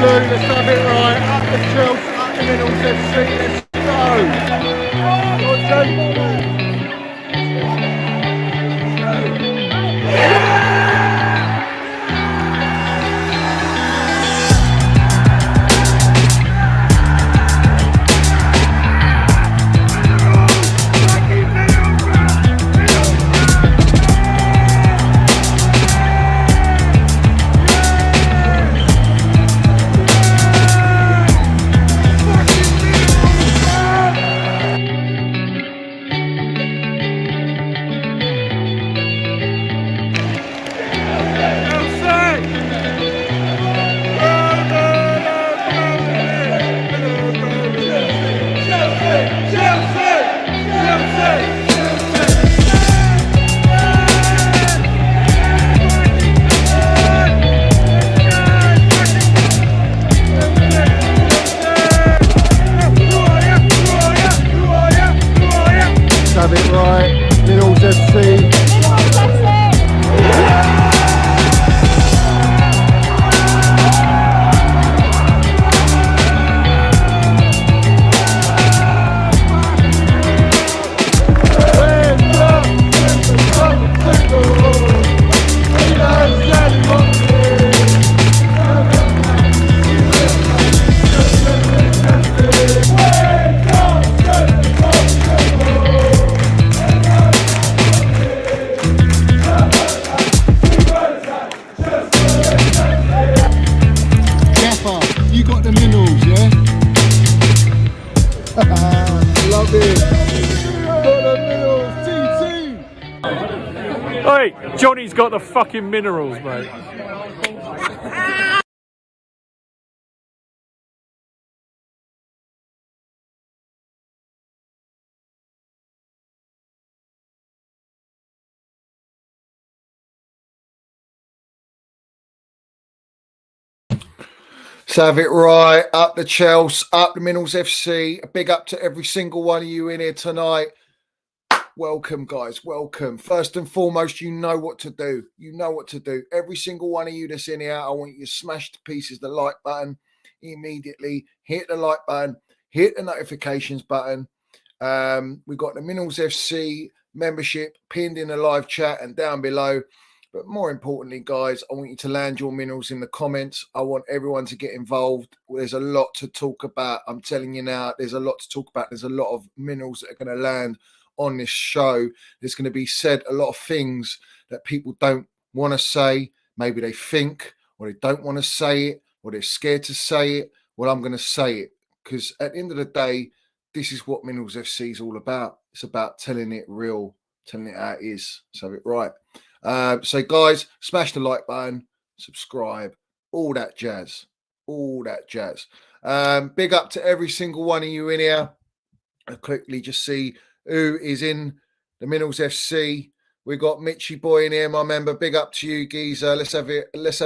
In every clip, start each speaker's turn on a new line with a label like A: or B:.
A: blue, let's have it right. Up the Chelsea, up the Middles FC, let's go. Have it right, Middles FC. You got the minerals, yeah? Love it. Got the minerals, TT.
B: Hey, Johnny's got the fucking minerals, mate.
A: Let's have it right. Up the Chelsea, up the Minerals FC. A big up to every single one of you in here tonight. Welcome, guys. Welcome. First and foremost, you know what to do. You know what to do. Every single one of you that's in here, I want you to smash to pieces the like button immediately. Hit the like button. Hit the notifications button. We've got the Minerals FC membership pinned in the live chat and down below. But more importantly, guys, I want you to land your minerals in the comments. I want everyone to get involved. There's a lot to talk about. I'm telling you now, there's a lot to talk about. There's a lot of minerals that are going to land on this show. There's going to be said a lot of things that people don't want to say. Maybe they think, or they don't want to say it, or they're scared to say it. Well, I'm going to say it because at the end of the day, this is what Minerals FC is all about. It's about telling it real, telling it how it is. So it right. So guys, smash the like button, subscribe, all that jazz, all that jazz. Big up to every single one of you in here. I'll quickly just see who is in the Minerals FC. We've got Mitchy Boy in here, my member. Big up to you, geezer. Let's have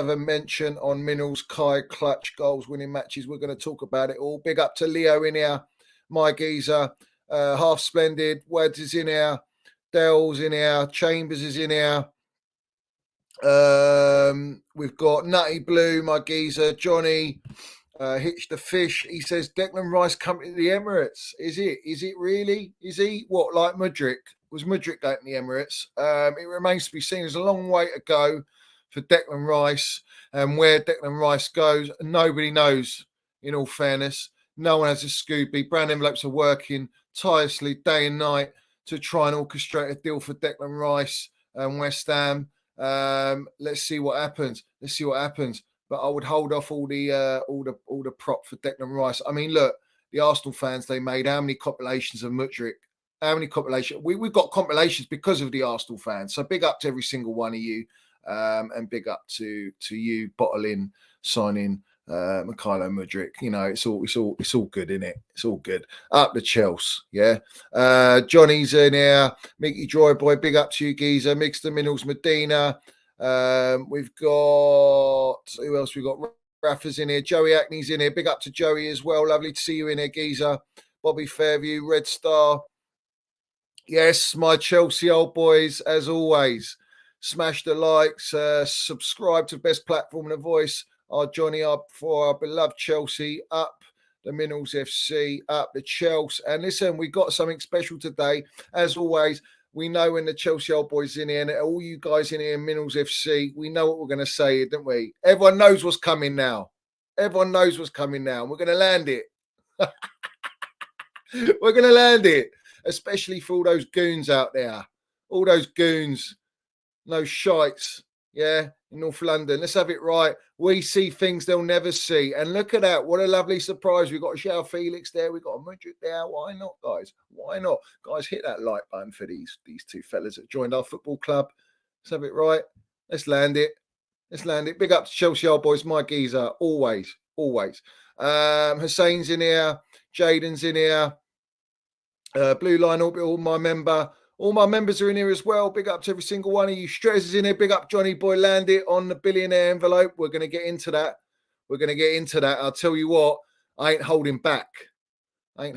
A: a mention on Minerals, Kai, clutch, goals, winning matches. We're going to talk about it all. Big up to Leo in here, my geezer. Half Splendid, Wads is in here, Dell's in here, Chambers is in here. We've got Nutty Blue, my geezer, Johnny, Hitch the Fish. He says Declan Rice coming to the Emirates. Is it really? Is he what, like Mudryk? Was Mudryk going to the Emirates? It remains to be seen. There's a long way to go for Declan Rice, and where Declan Rice goes, nobody knows. In all fairness, no one has a Scooby. Brand envelopes are working tirelessly day and night to try and orchestrate a deal for Declan Rice and West Ham. Let's see what happens. But I would hold off all the prop for Declan Rice. I mean, look, the Arsenal fans, they made how many compilations of Mudryk? How many compilations? We've got compilations because of the Arsenal fans. So big up to every single one of you, and big up to you bottling, signing Mikhailo Mudryk. You know, it's all good, isn't it? It's all good. Up the Chelsea, yeah. Johnny's in here. Mickey Joy Boy, big up to you, geezer. Mixed Minerals Medina. We've got who else? We've got Rafa's in here. Joey Ackney's in here. Big up to Joey as well. Lovely to see you in here, geezer. Bobby Fairview, Red Star. Yes, my Chelsea old boys, as always. Smash the likes, subscribe to Best Platform and a Voice. our Johnny, for our beloved Chelsea, up the Minerals FC, up the Chelsea. And listen, we got something special today. As always, we know when the Chelsea old boys in here, and all you guys in here, Minerals FC, we know what we're going to say, don't we? Everyone knows what's coming now. Everyone knows what's coming now. And we're going to land it. We're going to land it, especially for all those goons out there. All those goons, no shites, yeah, in North London. Let's have it right. We see things they'll never see. And look at that. What a lovely surprise. We've got a João Felix there. We've got a Mudryk there. Why not, guys? Why not? Guys, hit that like button for these two fellas that joined our football club. Let's have it right. Let's land it. Let's land it. Big up to Chelsea old boys. My geezer. Always. Hussein's in here. Jaden's in here. Blue Line Orbital, my member. All my members are in here as well. Big up to every single one of you. Stress is in here. Big up Johnny Boy. Land it on the billionaire envelope. We're going to get into that. I'll tell you what. I ain't holding back. I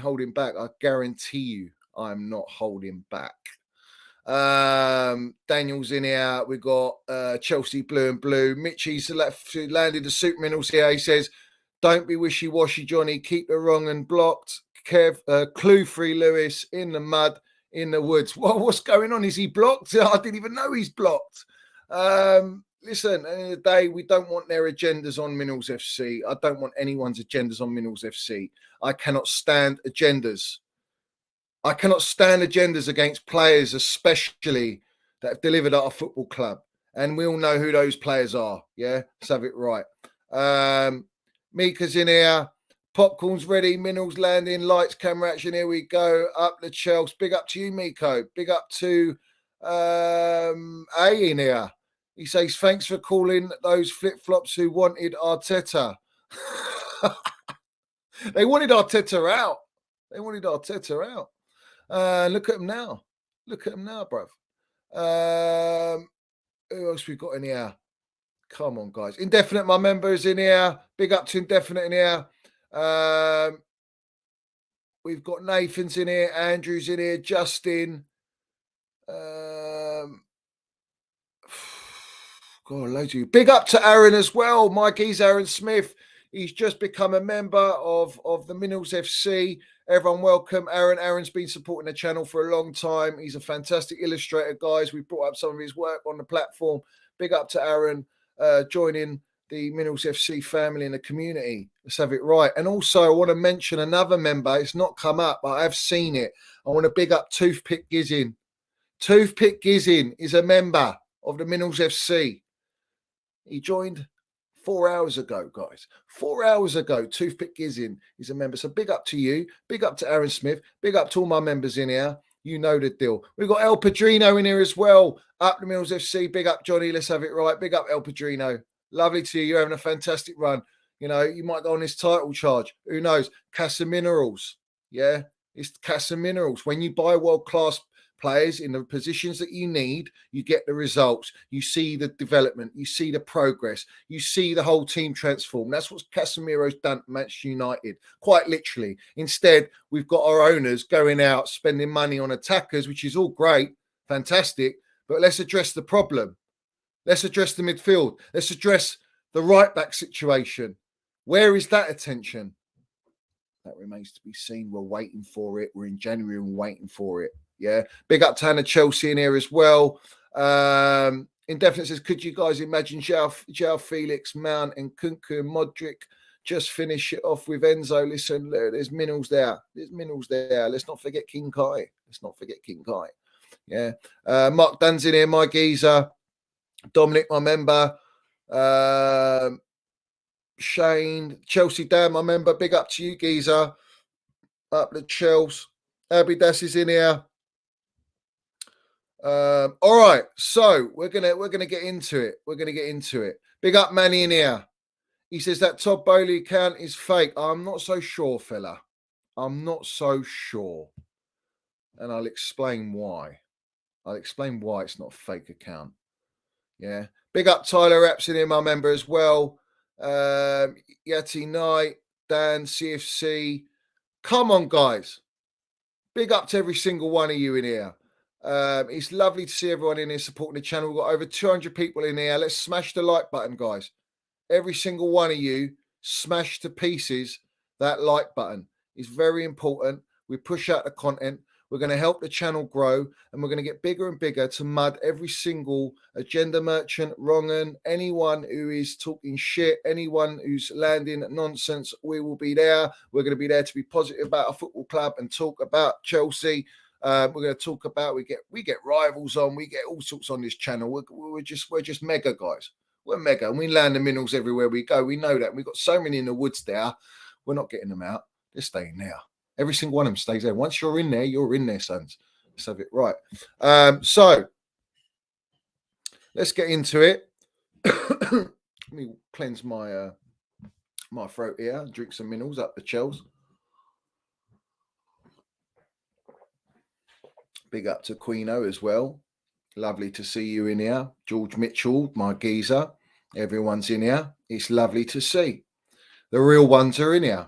A: guarantee you I'm not holding back. Daniel's in here. We've got Chelsea Blue and Blue. Mitchie's landed the Super Minerals here. He says, don't be wishy-washy, Johnny. Keep the wrong and blocked. Clue free Lewis in the mud. In the woods. Well, what's going on? Is he blocked? I didn't even know he's blocked. Listen, at the end of the day, we don't want their agendas on Minerals FC. I don't want anyone's agendas on Minerals FC. I cannot stand agendas. Against players, especially that have delivered at our football club. And we all know who those players are. Yeah, let's have it right. Mika's in here. Popcorn's ready, Minerals landing, lights, camera action, here we go, up the Chelsea. Big up to you, Miko. Big up to A in here. He says, thanks for calling those flip-flops who wanted Arteta. They wanted Arteta out. Look at him now. Bruv. Who else we got in here? Come on, guys. Indefinite, my member is in here. Big up to Indefinite in here. We've got Nathan's in here, Andrew's in here, Justin. God, loads of you. Big up to Aaron as well. Mikey's Aaron Smith. He's just become a member of the Minerals FC. Everyone welcome Aaron. Aaron's been supporting the channel for a long time. He's a fantastic illustrator, guys. We brought up some of his work on the platform. Big up to Aaron joining the Minerals FC family in the community. Let's have it right. And also, I want to mention another member. It's not come up, but I've seen it. I want to big up Toothpick Gizzin. Toothpick Gizzin is a member of the Minerals FC. He joined 4 hours ago, guys. 4 hours ago, Toothpick Gizzin is a member. So big up to you. Big up to Aaron Smith. Big up to all my members in here. You know the deal. We've got El Padrino in here as well. Up the Minerals FC. Big up, Johnny. Let's have it right. Big up, El Padrino. Lovely to you. You're having a fantastic run. You know, you might go on this title charge. Who knows? Casa Minerals. Yeah, it's Casa Minerals. When you buy world-class players in the positions that you need, you get the results. You see the development. You see the progress. You see the whole team transform. That's what Casemiro's done at Manchester United, quite literally. Instead, we've got our owners going out, spending money on attackers, which is all great, fantastic, but let's address the problem. Let's address the midfield. Let's address the right-back situation. Where is that attention? That remains to be seen. We're waiting for it. We're in January and we're waiting for it. Yeah. Big up to Hannah Chelsea in here as well. Indefinite says, could you guys imagine João Felix, Mount and Kunku and Mudryk just finish it off with Enzo? Listen, there's Minerals there. Let's not forget King Kai. Yeah. Mark Dunn's in here, my geezer. Dominic, my member. Shane, Chelsea Dan, my member. Big up to you, geezer. Up the Chelsea. Abidas is in here. All right, so we're gonna get into it. Big up Manny in here. He says that Todd Bowley account is fake. I'm not so sure, fella. I'm not so sure, and I'll explain why. It's not a fake account. Yeah. Big up Tyler Apps in here, my member as well. Yeti Knight, Dan, CFC. Come on, guys. Big up to every single one of you in here. It's lovely to see everyone in here supporting the channel. We've got over 200 people in here. Let's smash the like button, guys. every single one of you, smash to pieces that like button. It's very important. We push out the content. We're going to help the channel grow, and we're going to get bigger and bigger to mud every single agenda merchant, wrong'un, anyone who is talking shit, anyone who's landing nonsense. We will be there. We're going to be there to be positive about a football club and talk about Chelsea. We're going to talk about we get rivals on, we get all sorts on this channel. We're just mega guys. We're mega, and we land the minerals everywhere we go. We know that. We've got so many in the woods there. We're not getting them out. They're staying there. Every single one of them stays there. Once you're in there, sons. Let's have it right. So let's get into it. Let me cleanse my my throat here. Drink some minerals up the Chels. Big up to Queeno as well. Lovely to see you in here. George Mitchell, my geezer. Everyone's in here. It's lovely to see. The real ones are in here.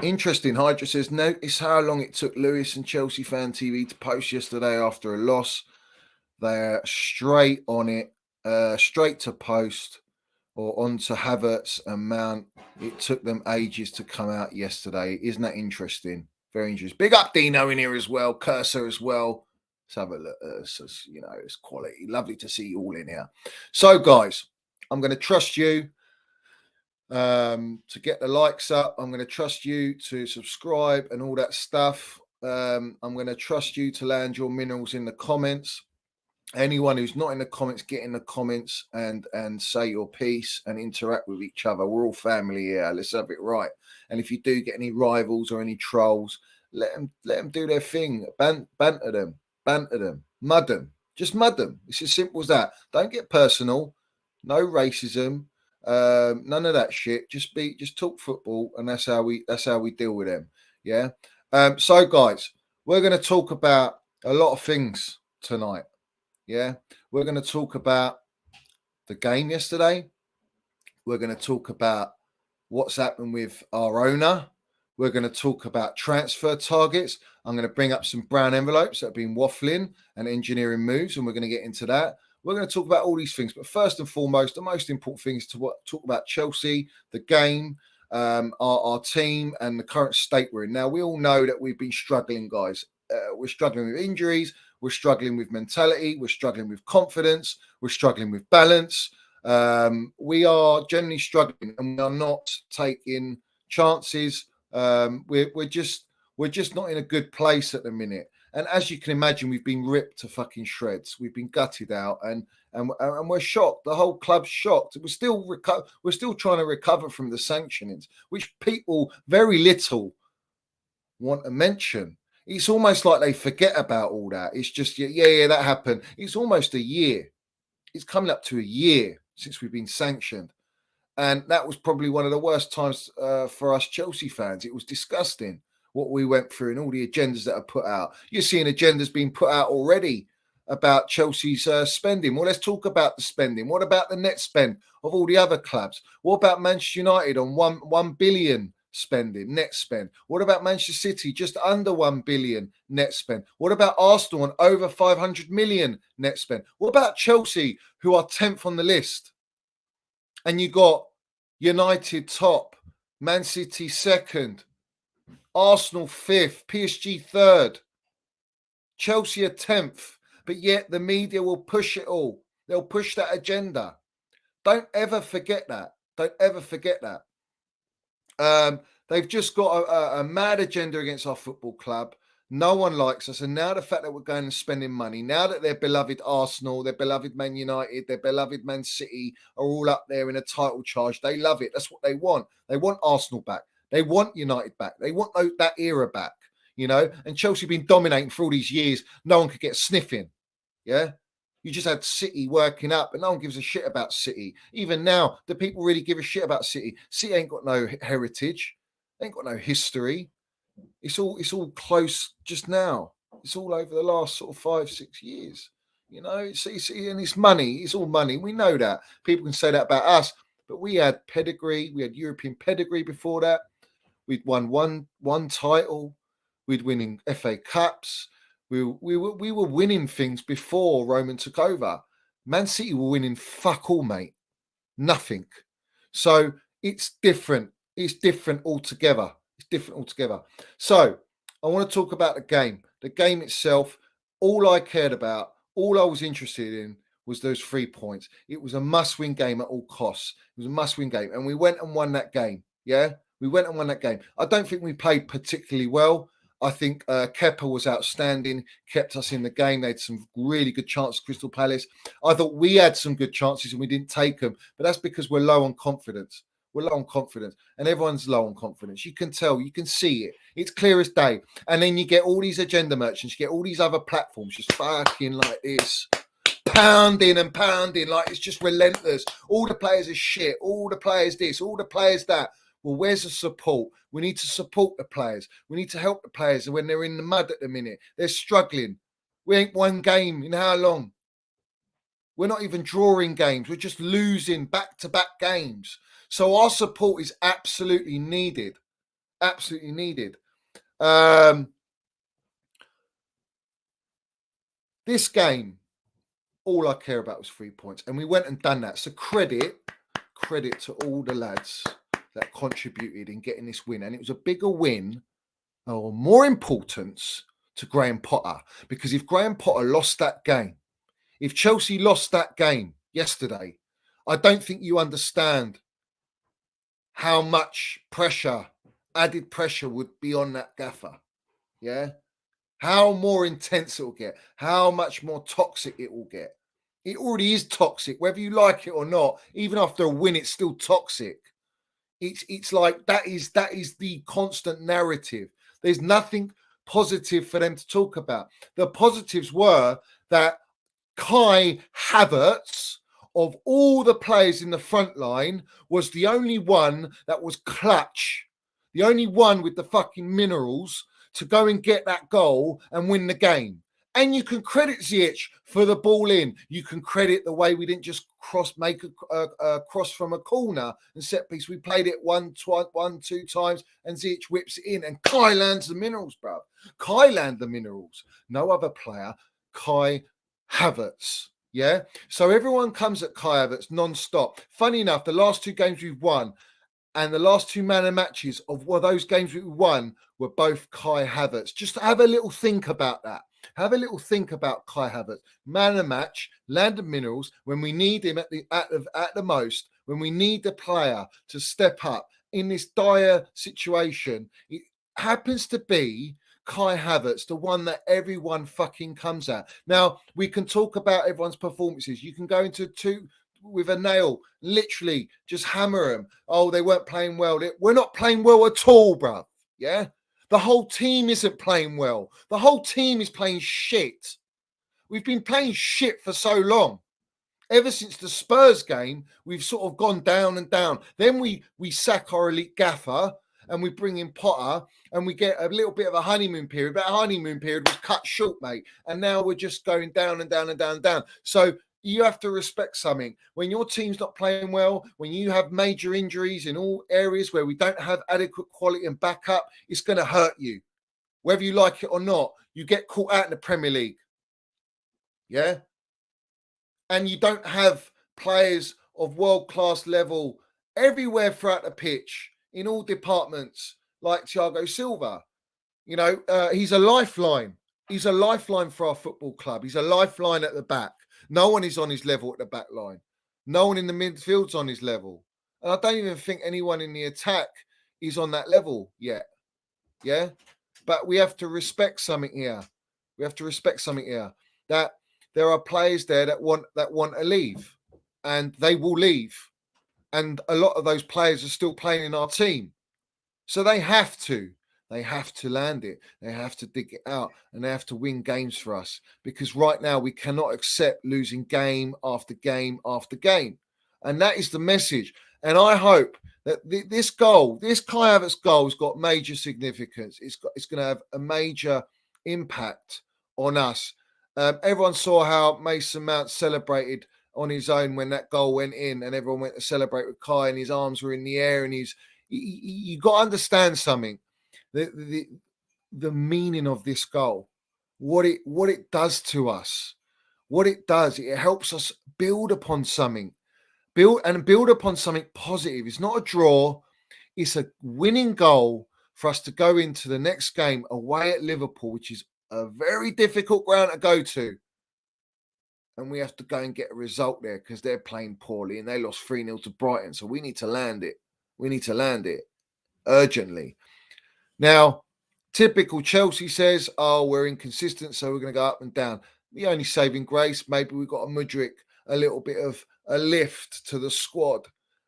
A: Interesting. Hydra says, notice how long it took Lewis and Chelsea Fan TV to post yesterday after a loss. They're straight on it, straight to post or onto Havertz and Mount. It took them ages to come out yesterday. Isn't that interesting? Very interesting. Big up Dino in here as well. Cursor as well. Let's have a look. It's quality. Lovely to see you all in here. So, guys, I'm going to trust you to get the likes up. I'm going to trust you to subscribe and all that stuff. I'm going to trust you to land your minerals in the comments. Anyone who's not in the comments, get in the comments and say your piece and interact with each other. We're all family here. Let's have it right. And if you do get any rivals or any trolls, let them do their thing. Banter them, mud them. Just mud them. It's as simple as that. Don't get personal. No racism. None of that shit. Just talk football, and that's how we deal with them. Yeah. So guys, we're going to talk about a lot of things tonight. Yeah, we're going to talk about the game yesterday. We're going to talk about what's happened with our owner. We're going to talk about transfer targets. I'm going to bring up some brown envelopes that have been waffling and engineering moves, and we're going to get into that. We're going to talk about all these things, but first and foremost, the most important thing is to talk about Chelsea, the game, our team, and the current state we're in. Now, we all know that we've been struggling, guys. We're struggling with injuries. We're struggling with mentality. We're struggling with confidence. We're struggling with balance. We are generally struggling, and we are not taking chances. We're just not in a good place at the minute. And as you can imagine, we've been ripped to fucking shreds. We've been gutted out, and we're shocked. The whole club's shocked. We're still trying to recover from the sanctionings, which people very little want to mention. It's almost like they forget about all that. It's just, yeah, that happened. It's almost a year. It's coming up to a year since we've been sanctioned. And that was probably one of the worst times for us Chelsea fans. It was disgusting what we went through and all the agendas that are put out. You're seeing agendas being put out already about Chelsea's spending. Well, let's talk about the spending. What about the net spend of all the other clubs? What about Manchester United on 1 billion spending, net spend? What about Manchester City, just under 1 billion net spend? What about Arsenal on over 500 million net spend? What about Chelsea, who are 10th on the list? And you got United top, Man City second, Arsenal 5th, PSG 3rd, Chelsea are 10th, but yet the media will push it all. They'll push that agenda. Don't ever forget that. Don't ever forget that. They've just got a mad agenda against our football club. No one likes us. And now the fact that we're going and spending money, now that their beloved Arsenal, their beloved Man United, their beloved Man City are all up there in a title charge, they love it. That's what they want. They want Arsenal back. They want United back. They want that era back, you know. And Chelsea been dominating for all these years. No one could get sniffing, yeah. You just had City working up, but no one gives a shit about City. Even now, the people really give a shit about City. City ain't got no heritage, ain't got no history. It's all close just now. It's all over the last sort of 5-6 years. You know, and it's money. It's all money. We know that. People can say that about us, but we had pedigree. We had European pedigree before that. We'd won one title. We'd winning FA Cups. We were winning things before Roman took over. Man City were winning fuck all, mate. Nothing. So it's different. It's different altogether. It's different altogether. So I want to talk about the game. The game itself, all I cared about, all I was interested in was those 3 points. It was a must-win game at all costs. It was a must-win game. And we went and won that game. Yeah? We went and won that game. I don't think we played particularly well. I think Kepa was outstanding, kept us in the game. They had some really good chances, Crystal Palace. I thought we had some good chances and we didn't take them. But that's because we're low on confidence. We're low on confidence. And everyone's low on confidence. You can tell. You can see it. It's clear as day. And then you get all these agenda merchants. You get all these other platforms just fucking like this. Pounding and pounding like it's just relentless. All the players are shit. All the players this. All the players that. Well, where's the support? We need to support the players. We need to help the players when they're in the mud at the minute. They're struggling. We ain't won game in how long? We're not even drawing games. We're just losing back-to-back games. So our support is absolutely needed. Absolutely needed. This game, all I care about was 3 points. And we went and done that. So credit to all the lads that contributed in getting this win. And it was a bigger win or more importance to Graham Potter. Because if Graham Potter lost that game, if Chelsea lost that game yesterday, I don't think you understand how much pressure, added pressure would be on that gaffer. Yeah? How more intense it will get, how much more toxic it will get. It already is toxic, whether you like it or not. Even after a win, it's still toxic. It's like that is the constant narrative. There's nothing positive for them to talk about. The positives were that Kai Havertz, of all the players in the front line, was the only one that was clutch, the only one with the fucking minerals to go and get that goal and win the game. And you can credit Ziyech for the ball in. You can credit the way we didn't just make a cross from a corner and set piece. We played it one, two times, and Ziyech whips it in. And Kai lands the minerals, bro. Kai landed the minerals. No other player. Kai Havertz. Yeah. So everyone comes at Kai Havertz non-stop. Funny enough, the last 2 games we've won and the last 2 man of matches of those games we won were both Kai Havertz. Just have a little think about that. Have a little think about Kai Havertz. Man of match, land of minerals, when we need him at the most, when we need the player to step up in this dire situation, it happens to be Kai Havertz, the one that everyone fucking comes at. Now, we can talk about everyone's performances. You can go into 2 with a nail, literally just hammer them. Oh, they weren't playing well. We're not playing well at all, bruv. Yeah? The whole team isn't playing well. The whole team is playing shit. We've been playing shit for so long. Ever since the Spurs game, we've sort of gone down and down. Then we sack our elite gaffer and we bring in Potter and we get a little bit of a honeymoon period. But our honeymoon period was cut short, mate. And now we're just going down and down and down and down. So you have to respect something. When your team's not playing well, when you have major injuries in all areas where we don't have adequate quality and backup, it's going to hurt you. Whether you like it or not, you get caught out in the Premier League. Yeah? And you don't have players of world-class level everywhere throughout the pitch, in all departments, like Thiago Silva. You know, he's a lifeline. He's a lifeline for our football club. He's a lifeline at the back. No one is on his level at the back line. No one in the midfield's on his level. And I don't even think anyone in the attack is on that level yet. Yeah? But we have to respect something here. We have to respect something here. That there are players there that want to leave. And they will leave. And a lot of those players are still playing in our team. So they have to. They have to land it. They have to dig it out and they have to win games for us because right now we cannot accept losing game after game after game. And that is the message. And I hope that this goal, this Kai Havertz goal has got major significance. It's going to have a major impact on us. Everyone saw how Mason Mount celebrated on his own when that goal went in and everyone went to celebrate with Kai and his arms were in the air and you got to understand something. The meaning of this goal, what it does to us. What it does, it helps us build upon something. Build upon something positive. It's not a draw. It's a winning goal for us to go into the next game away at Liverpool, which is a very difficult ground to go to. And we have to go and get a result there because they're playing poorly and they lost 3-0 to Brighton. So we need to land it. We need to land it urgently. Now, typical Chelsea says, oh, we're inconsistent, so we're going to go up and down. The only saving grace, maybe we've got a Mudryk, a little bit of a lift to the squad,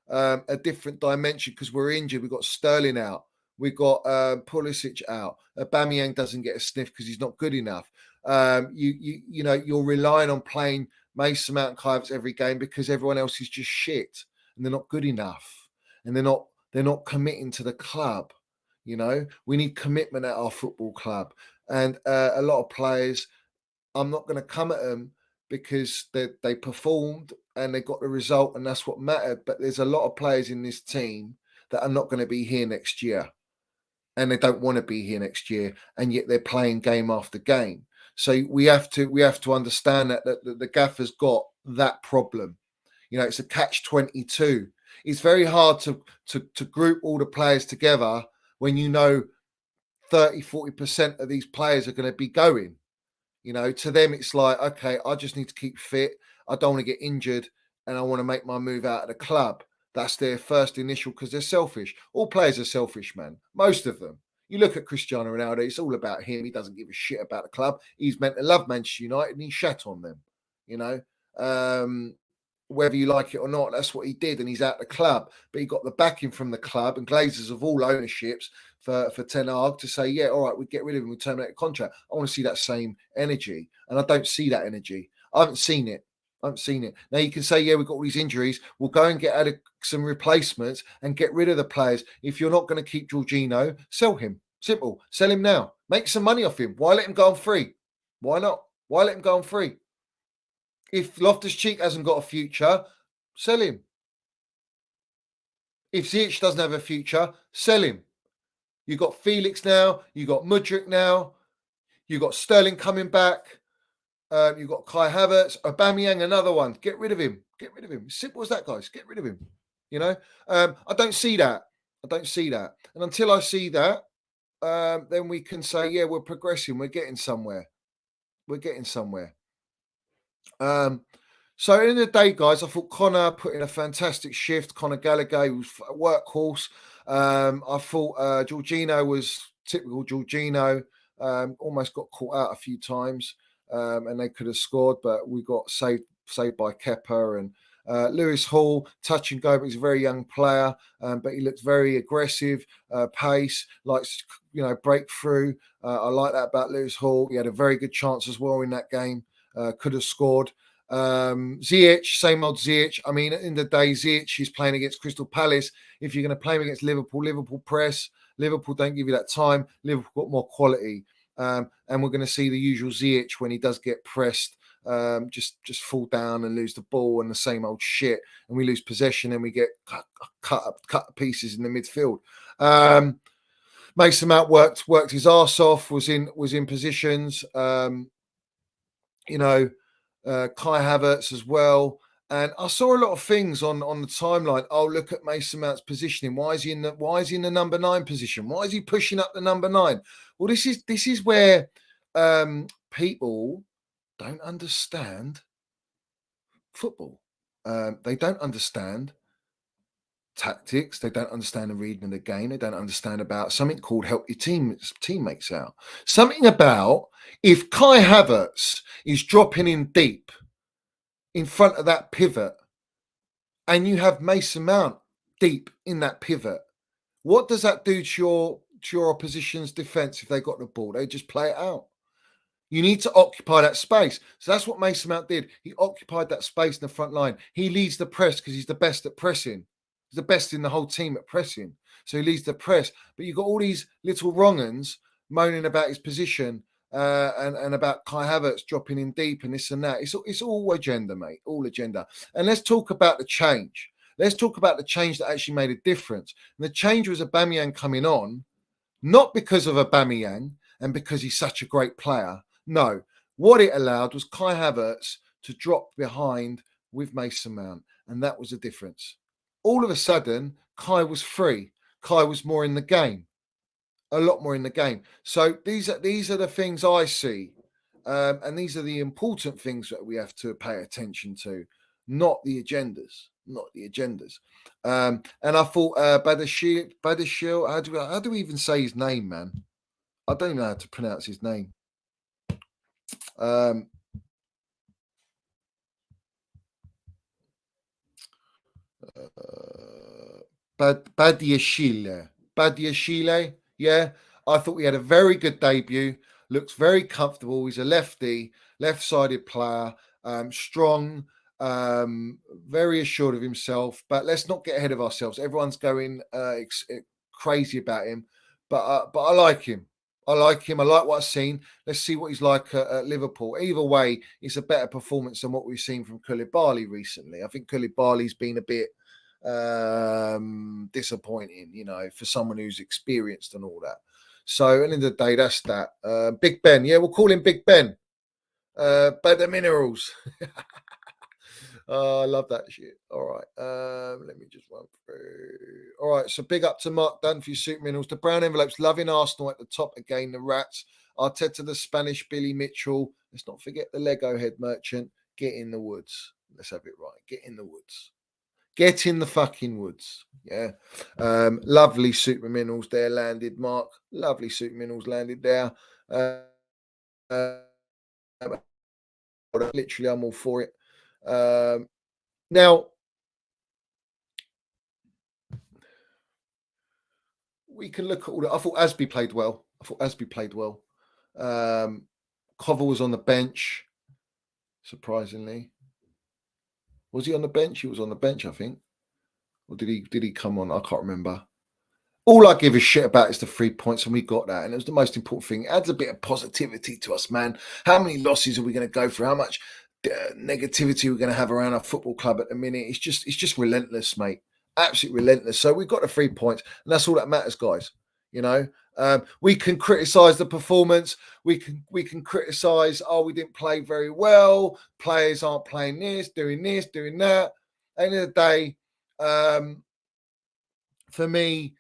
A: a different dimension because we're injured. We've got Sterling out. We've got Pulisic out. Aubameyang doesn't get a sniff because he's not good enough. You know, you're relying on playing Mason Mount and Havertz every game because everyone else is just shit and they're not good enough and they're not committing to the club. You know, we need commitment at our football club, and a lot of players, I'm not going to come at them because they performed and they got the result and that's what mattered. But there's a lot of players in this team that are not going to be here next year and they don't want to be here next year, and yet they're playing game after game. So we have to understand that the gaffer's got that problem. You know, it's a catch-22. It's very hard to group all the players together when you know 30-40% of these players are going to be going. You know, to them, it's like, okay, I just need to keep fit. I don't want to get injured and I want to make my move out of the club. That's their first initial because they're selfish. All players are selfish, man. Most of them. You look at Cristiano Ronaldo, it's all about him. He doesn't give a shit about the club. He's meant to love Manchester United and he shat on them, you know. Whether you like it or not, that's what he did, and he's out the club. But he got the backing from the club and Glazers of all ownerships for Ten Hag to say, yeah, all right, we get rid of him, we terminate the contract. I want to see that same energy, and I don't see that energy. I haven't seen it. Now you can say, yeah, we've got all these injuries. We'll go and get some replacements and get rid of the players. If you're not going to keep Jorginho, sell him. Simple. Sell him now. Make some money off him. Why let him go on free? Why not? Why let him go on free? If Loftus-Cheek hasn't got a future, sell him. If Ziyech doesn't have a future, sell him. You've got Felix now. You've got Mudryk now. You've got Sterling coming back. You've got Kai Havertz. Aubameyang, another one. Get rid of him. Get rid of him. Simple as that, guys. Get rid of him. You know, I don't see that. And until I see that, then we can say, yeah, we're progressing. We're getting somewhere. So at the end of the day, guys, I thought Connor put in a fantastic shift. Conor Gallagher was a workhorse. I thought Jorginho was typical Jorginho. Almost got caught out a few times, and they could have scored, but we got saved by Kepa. And Lewis Hall, touch and go, but he's a very young player, but he looks very aggressive, pace, likes, you know, breakthrough. I like that about Lewis Hall. He had a very good chance as well in that game. Could have scored. Ziyech, same old Ziyech. I mean, in the day, Ziyech is playing against Crystal Palace. If you're going to play him against Liverpool press. Liverpool don't give you that time. Liverpool got more quality. And we're going to see the usual Ziyech when he does get pressed, just fall down and lose the ball and the same old shit. And we lose possession and we get cut pieces in the midfield. Mason Mount worked his arse off, was in positions. You know, Kai Havertz as well. And I saw a lot of things on the timeline. Oh, look at Mason Mount's positioning. Why is he in the number 9 position? Why is he pushing up the number 9? Well, this is where people don't understand football. They don't understand tactics. They don't understand the reading of the game. They don't understand about something called help your teammates out. Something about if Kai Havertz is dropping in deep in front of that pivot and you have Mason Mount deep in that pivot, what does that do to your opposition's defense if they got the ball? They just play it out. You need to occupy that space. So that's what Mason Mount did. He occupied that space in the front line. He leads the press because he's the best at pressing. He's the best in the whole team at pressing. So he leads the press. But you've got all these little wrong-uns moaning about his position and about Kai Havertz dropping in deep and this and that. It's all agenda, mate. All agenda. And let's talk about the change. Let's talk about the change that actually made a difference. And the change was Aubameyang coming on, not because of Aubameyang and because he's such a great player, No. What it allowed was Kai Havertz to drop behind with Mason Mount, and that was the difference. All of a sudden, Kai was free. Kai was more in the game, a lot more in the game. So these are the things I see, and these are the important things that we have to pay attention to, not the agendas, not the agendas. And I thought Badashil, how do we even say his name, man? I don't even know how to pronounce his name. Badiashile, yeah. I thought he had a very good debut. Looks very comfortable. He's a lefty, left-sided player, strong, very assured of himself. But let's not get ahead of ourselves. Everyone's going crazy about him, but I like him. I like him. I like what I've seen. Let's see what he's like at Liverpool. Either way, it's a better performance than what we've seen from Koulibaly recently. I think Koulibaly's been a bit disappointing, for someone who's experienced and all that. So at the end of the day, that's that. Big Ben, yeah, we'll call him Big Ben. Better minerals. Oh, I love that shit. All right. Let me just run through. All right. So big up to Mark Dunn for your super minerals. The brown envelopes, loving Arsenal at the top again. The Rats. Arteta, the Spanish Billy Mitchell. Let's not forget the Lego head merchant. Get in the woods. Let's have it right. Get in the woods. Get in the fucking woods. Yeah. Lovely super minerals there landed, Mark. Lovely super minerals landed there. Literally, I'm all for it. Now, we can look at all that. I thought Asby played well. Cover was on the bench, surprisingly. Was he on the bench? He was on the bench, I think. Or did he come on? I can't remember. All I give a shit about is the 3 points, and we got that. And it was the most important thing. It adds a bit of positivity to us, man. How many losses are we going to go through? How much negativity we're going to have around our football club at the minute? It's just relentless, mate. Absolutely relentless. So we've got the 3 points, and that's all that matters, guys. We can criticize the performance. We can criticize, we didn't play very well. Players aren't playing this, doing that. At the end of the day, for me,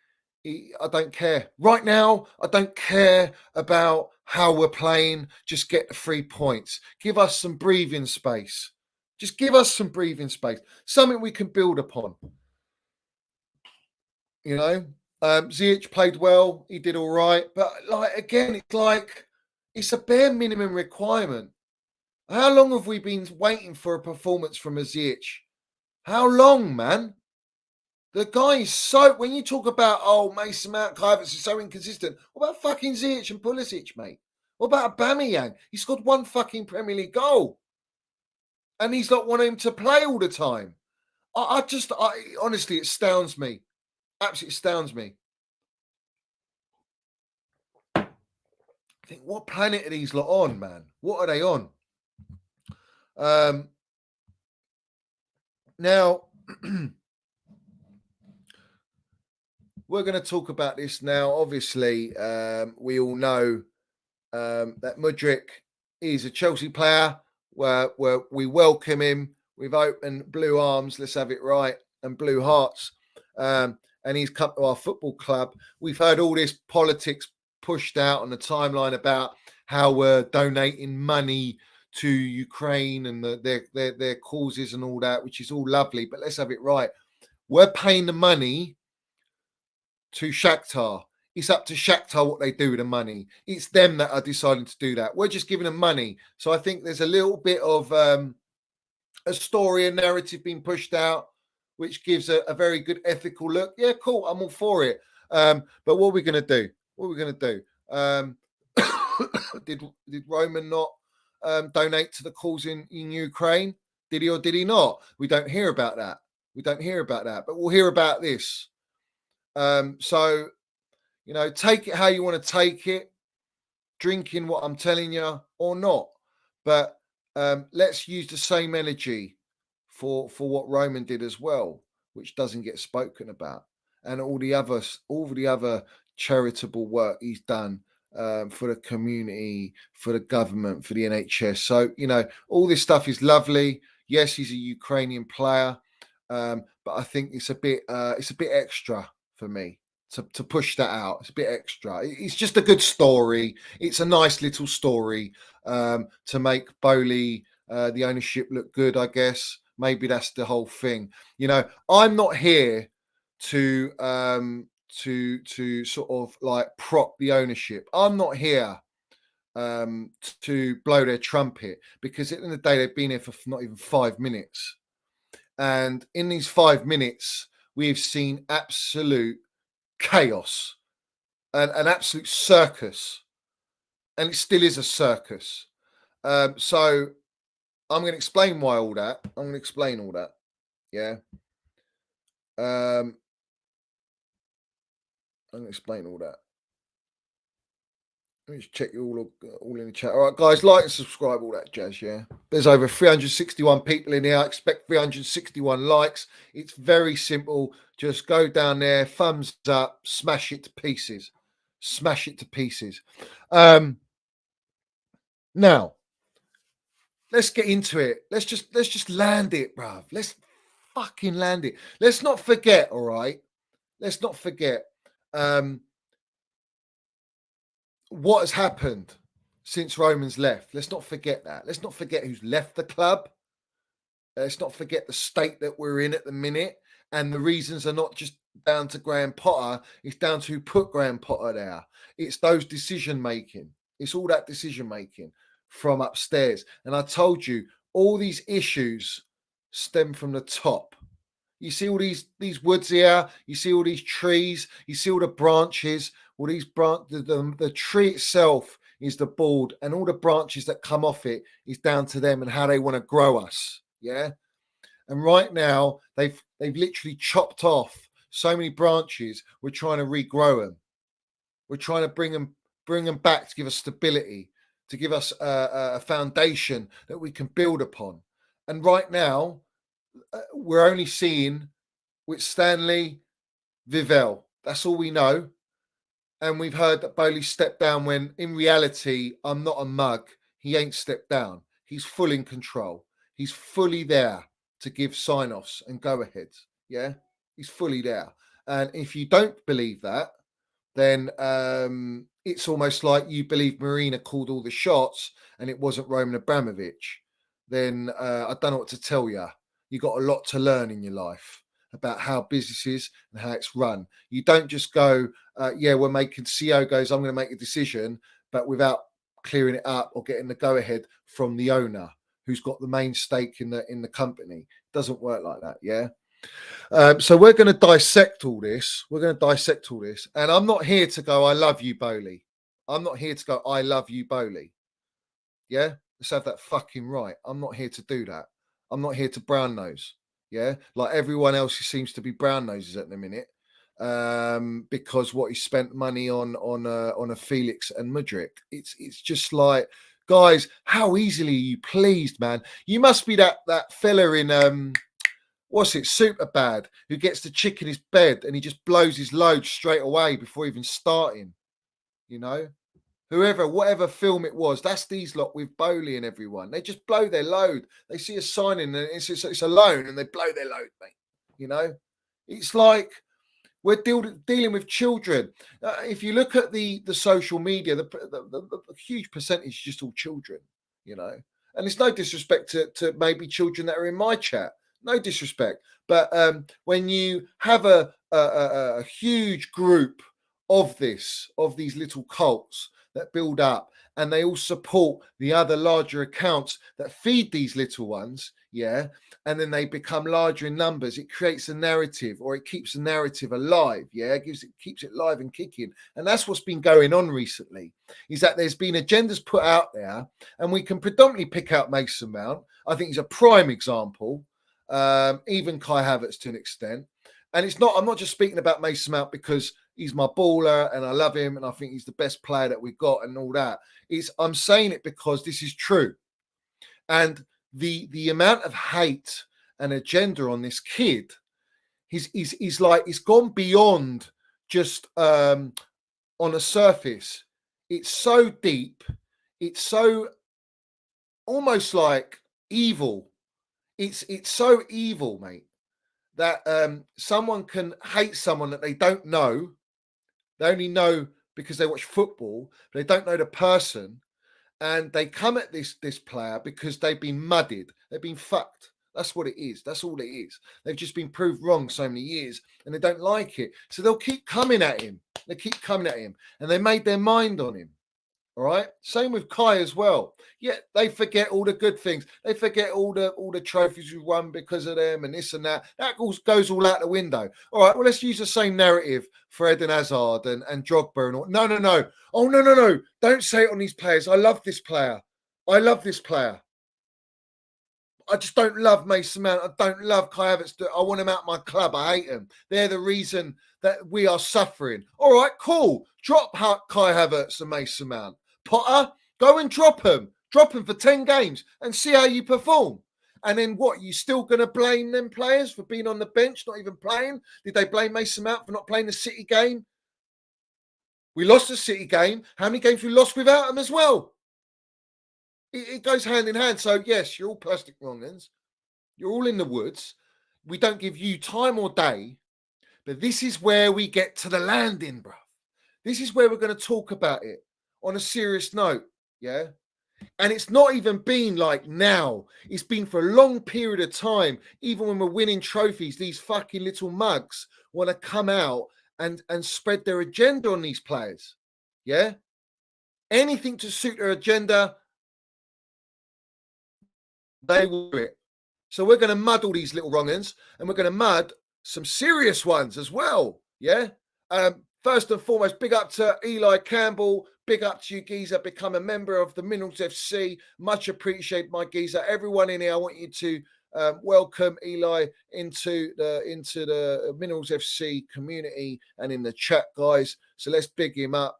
A: I don't care. Right now, I don't care about how we're playing. Just get the 3 points. Give us some breathing space. Just give us some breathing space. Something we can build upon. Ziyech played well. He did all right. But it's a bare minimum requirement. How long have we been waiting for a performance from a Ziyech? How long, man? The guy is so... When you talk about, Mason Mount, Havertz is so inconsistent, what about fucking Ziyech and Pulisic, mate? What about Aubameyang? He scored one fucking Premier League goal. And he's not wanting him to play all the time. Honestly, it astounds me. Absolutely astounds me. I think, what planet are these lot on, man? What are they on? Now... We're going to talk about this now. Obviously, we all know that Mudryk is a Chelsea player where we welcome him with open blue arms, let's have it right, and blue hearts. And he's come to our football club. We've heard all this politics pushed out on the timeline about how we're donating money to Ukraine and their causes and all that, which is all lovely. But let's have it right. We're paying the money to Shakhtar. It's up to Shakhtar what they do with the money. It's them that are deciding to do that. We're just giving them money. So I think there's a little bit of a story and narrative being pushed out, which gives a very good ethical look. Yeah, cool. I'm all for it. But what are we going to do? Did Roman not donate to the cause in Ukraine? Did he or did he not? We don't hear about that. But we'll hear about this. So, take it how you want to take it, drinking what I'm telling you or not. But let's use the same energy for what Roman did as well, which doesn't get spoken about, and all the other charitable work he's done for the community, for the government, for the NHS. So, all this stuff is lovely. Yes, he's a Ukrainian player, but I think it's a bit extra for me to push that out. It's a bit extra. It's just a good story. It's a nice little story to make Bowley, the ownership, look good, I guess. Maybe that's the whole thing. I'm not here to sort of like prop the ownership. I'm not here to blow their trumpet, because at the end of the day, they've been here for not even 5 minutes. And in these 5 minutes, we've seen absolute chaos and an absolute circus. And it still is a circus. So I'm going to explain why all that. I'm going to explain all that. Yeah. I'm going to explain all that. Let me just check you all in the chat. All right, guys, like and subscribe, all that jazz, yeah? There's over 361 people in here. I expect 361 likes. It's very simple. Just go down there, thumbs up, smash it to pieces. Smash it to pieces. Now, let's get into it. Let's just land it, bruv. Let's fucking land it. Let's not forget, all right? Let's not forget what has happened since Roman's left. Let's not forget that. Let's not forget who's left the club. Let's not forget the state that we're in at the minute. And the reasons are not just down to Graham Potter. It's down to who put Graham Potter there. It's those decision making. It's all that decision making from upstairs. And I told you, all these issues stem from the top. You see all these woods here. You see all these trees. You see all the branches. All these the tree itself is the board, and all the branches that come off it is down to them and how they want to grow us. Yeah. And right now they've literally chopped off so many branches. We're trying to regrow them. We're trying to bring them back to give us stability, to give us a foundation that we can build upon. And right now, we're only seeing with Stanley, Vivell. That's all we know. And we've heard that Bowley stepped down when, in reality, I'm not a mug. He ain't stepped down. He's full in control. He's fully there to give sign-offs and go-aheads. Yeah, he's fully there. And if you don't believe that, then it's almost like you believe Marina called all the shots and it wasn't Roman Abramovich. Then I don't know what to tell you. You've got a lot to learn in your life about how business is and how it's run. You don't just go, we're making, CEO goes, I'm going to make a decision, but without clearing it up or getting the go-ahead from the owner who's got the main stake in the company. It doesn't work like that, yeah? So we're going to dissect all this. And I'm not here to go, I love you, Bowley. I'm not here to go, I love you, Bowley. Yeah? Let's have that fucking right. I'm not here to do that. I'm not here to brown nose. Yeah? Like everyone else who seems to be brown noses at the minute. Because what he spent money on a Felix and Mudryk. It's just like, guys, how easily are you pleased, man? You must be that fella in super bad, who gets the chick in his bed and he just blows his load straight away before even starting. Whatever film it was, that's these lot with Bowley and everyone. They just blow their load. They see a sign in and it's a loan and they blow their load, mate. It's like we're dealing with children. If you look at the social media, the huge percentage is just all children, and it's no disrespect to maybe children that are in my chat. No disrespect. But when you have a huge group of these little cults that build up and they all support the other larger accounts that feed these little ones, yeah, and then they become larger in numbers, it creates a narrative, or it keeps the narrative alive, yeah, it keeps it live and kicking. And that's what's been going on recently, is that there's been agendas put out there, and we can predominantly pick out Mason Mount. I think he's a prime example. Even Kai Havertz to an extent. And I'm not just speaking about Mason Mount because he's my baller and I love him and I think he's the best player that we've got and all that. I'm saying it because this is true. And the amount of hate and agenda on this kid, he's like, it's gone beyond just on a surface. It's so deep. It's so almost like evil. It's so evil, mate, that someone can hate someone that they don't know. They only know because they watch football. But they don't know the person, and they come at this player because they've been muddied. They've been fucked. That's what it is. That's all it is. They've just been proved wrong so many years, and they don't like it. So they'll keep coming at him. They keep coming at him, and they made their mind on him. All right. Same with Kai as well. Yeah, they forget all the good things. They forget all the trophies we won because of them and this and that. That goes all out the window. All right. Well, let's use the same narrative for Eden Hazard and Drogba and all. No. Oh, no. Don't say it on these players. I love this player. I love this player. I just don't love Mason Mount. I don't love Kai Havertz. I want him out of my club. I hate them. They're the reason that we are suffering. All right, cool. Drop Kai Havertz and Mason Mount. Potter, go and drop them. Drop them for 10 games and see how you perform. And then what? You still going to blame them players for being on the bench, not even playing? Did they blame Mason Mount for not playing the City game? We lost the City game. How many games we lost without them as well? It goes hand in hand. So, yes, you're all plastic wrong'uns. You're all in the woods. We don't give you time or day. But this is where we get to the landing, bro. This is where we're going to talk about it on a serious note. Yeah. And it's not even been like now. It's been for a long period of time. Even when we're winning trophies, these fucking little mugs want to come out and spread their agenda on these players. Yeah. Anything to suit their agenda, they will do it. So we're going to mud all these little wrong'uns, and we're going to mud some serious ones as well. Yeah. First and foremost, big up to Eli Campbell. Big up to you, geezer. Become a member of the Minerals FC. Much appreciated, my geezer. Everyone in here, I want you to welcome Eli into the Minerals FC community and in the chat, guys. So let's big him up.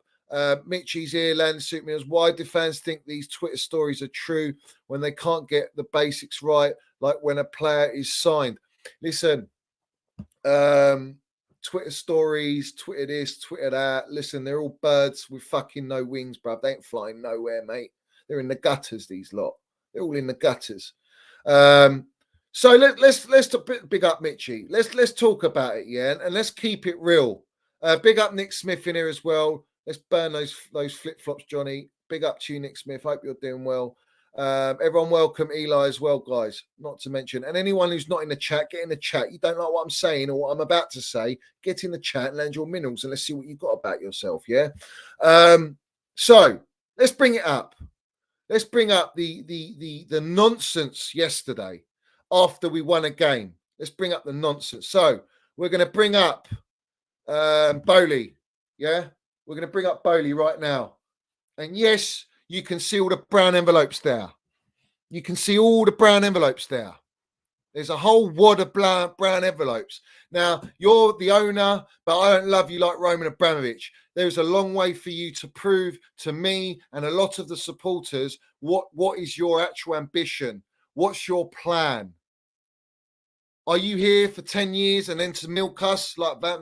A: Mitchie's here, Land Suit Mills. Why do fans think these Twitter stories are true when they can't get the basics right, like when a player is signed? Listen, Twitter stories, Twitter this, Twitter that. Listen, they're all birds with fucking no wings, bruv. They ain't flying nowhere, mate. They're in the gutters, these lot. They're all in the gutters. So let's big up Mitchie. Let's talk about it, yeah, and let's keep it real. Big up Nick Smith in here as well. Let's burn those flip flops, Johnny. Big up to you, Nick Smith. Hope you're doing well. Everyone welcome Eli as well, guys. Not to mention, and anyone who's not in the chat, get in the chat. You don't like what I'm saying or what I'm about to say, get in the chat and land your minerals and let's see what you've got about yourself, yeah? So let's bring it up. Let's bring up the nonsense yesterday after we won a game. Let's bring up the nonsense. So we're going to bring up Bowley, yeah? We're going to bring up Bowley right now. And yes, you can see all the brown envelopes there. You can see all the brown envelopes there. There's a whole wad of brown envelopes. Now, you're the owner, but I don't love you like Roman Abramovich. There's a long way for you to prove to me and a lot of the supporters what is your actual ambition? What's your plan? Are you here for 10 years and then to milk us like that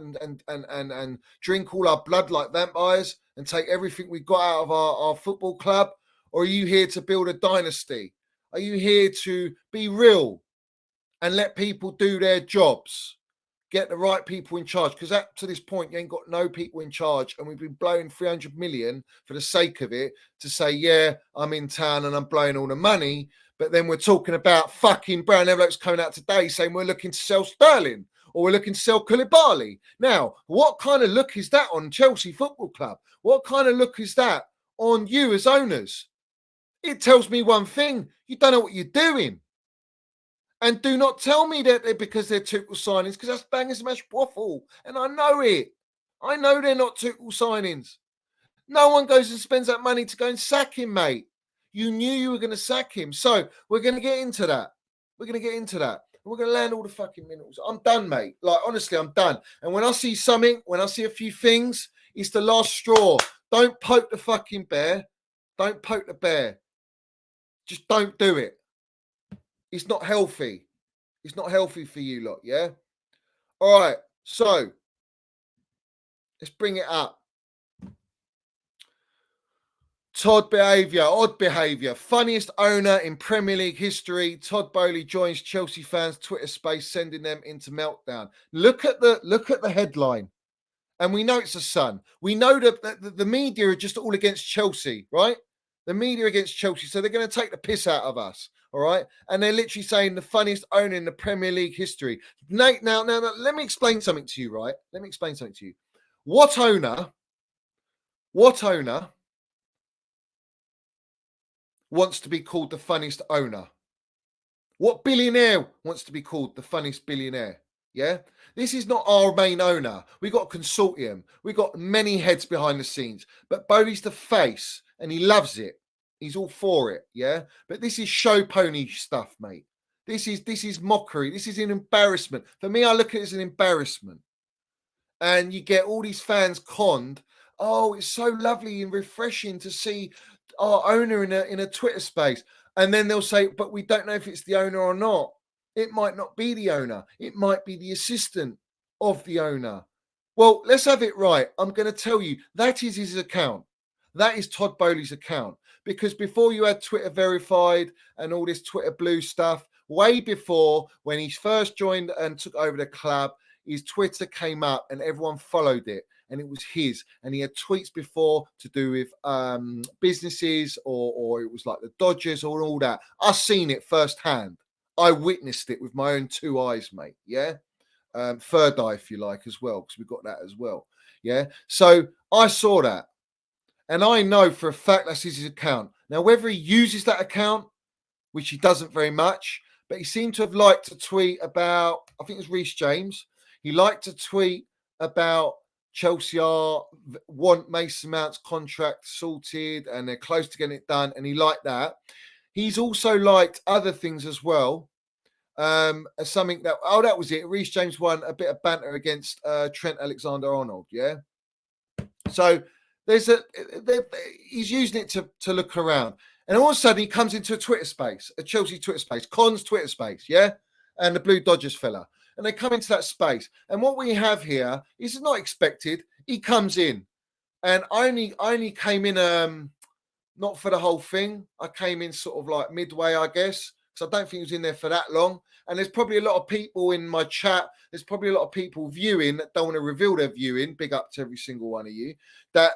A: and drink all our blood like vampires and take everything we got out of our football club? Or are you here to build a dynasty? Are you here to be real and let people do their jobs? Get the right people in charge, because up to this point, you ain't got no people in charge, and we've been blowing 300 million for the sake of it to say, yeah, I'm in town and I'm blowing all the money. But then we're talking about fucking brown envelopes coming out today saying we're looking to sell Sterling or we're looking to sell Koulibaly. Now, what kind of look is that on Chelsea Football Club? What kind of look is that on you as owners? It tells me one thing. You don't know what you're doing. And do not tell me that they're because they're Tuchel signings, because that's banging smash waffle. And I know it. I know they're not Tuchel signings. No one goes and spends that money to go and sack him, mate. You knew you were going to sack him. So we're going to get into that. We're going to get into that. We're going to land all the fucking minerals. I'm done, mate. Like, honestly, I'm done. And when I see something, when I see a few things, it's the last straw. Don't poke the fucking bear. Don't poke the bear. Just don't do it. It's not healthy. It's not healthy for you lot, yeah? All right, so let's bring it up. Todd Behaviour, odd behaviour, funniest owner in Premier League history. Todd Bowley joins Chelsea fans' Twitter space, sending them into meltdown. Look at the headline, and we know it's the Sun. We know that the media are just all against Chelsea, right? The media against Chelsea, so they're going to take the piss out of us, all right? And they're literally saying the funniest owner in the Premier League history. Now, let me explain something to you, right? Let me explain something to you. What owner wants to be called the funniest owner? What billionaire wants to be called the funniest billionaire? Yeah, this is not our main owner. We got a consortium. We got many heads behind the scenes, but Bowley's the face, and he loves it. He's all for it. Yeah, but this is show pony stuff, mate. This is mockery. This is an embarrassment for me. I look at it as an embarrassment, and you get all these fans conned. Oh, it's so lovely and refreshing to see our owner in a Twitter space. And then they'll say, but we don't know if it's the owner or not. It might not be the owner. It might be the assistant of the owner. Well, let's have it right. I'm going to tell you, that is his account. That is Todd Bowley's account. Because before you had Twitter verified and all this Twitter blue stuff, way before when he first joined and took over the club, his Twitter came up and everyone followed it. And it was his, and he had tweets before to do with businesses or it was like the Dodgers or all that. I've seen it firsthand. I witnessed it with my own two eyes, mate. Yeah. Third eye, if you like, as well, because we've got that as well. Yeah. So I saw that. And I know for a fact that's his account. Now, whether he uses that account, which he doesn't very much, but he seemed to have liked to tweet about, I think it was Reece James. He liked to tweet about Chelsea want Mason Mount's contract sorted and they're close to getting it done. And he liked that. He's also liked other things as well. As something that, that was it. Reece James won a bit of banter against Trent Alexander-Arnold. Yeah. So he's using it to look around. And all of a sudden he comes into a Twitter space, a Chelsea Twitter space, Con's Twitter space. Yeah. And the Blue Dodgers fella. And they come into that space. And what we have here is not expected. He comes in. And I only came in not for the whole thing. I came in sort of like midway, I guess, because I don't think he was in there for that long. And there's probably a lot of people in my chat. There's probably a lot of people viewing that don't want to reveal their viewing. Big up to every single one of you. That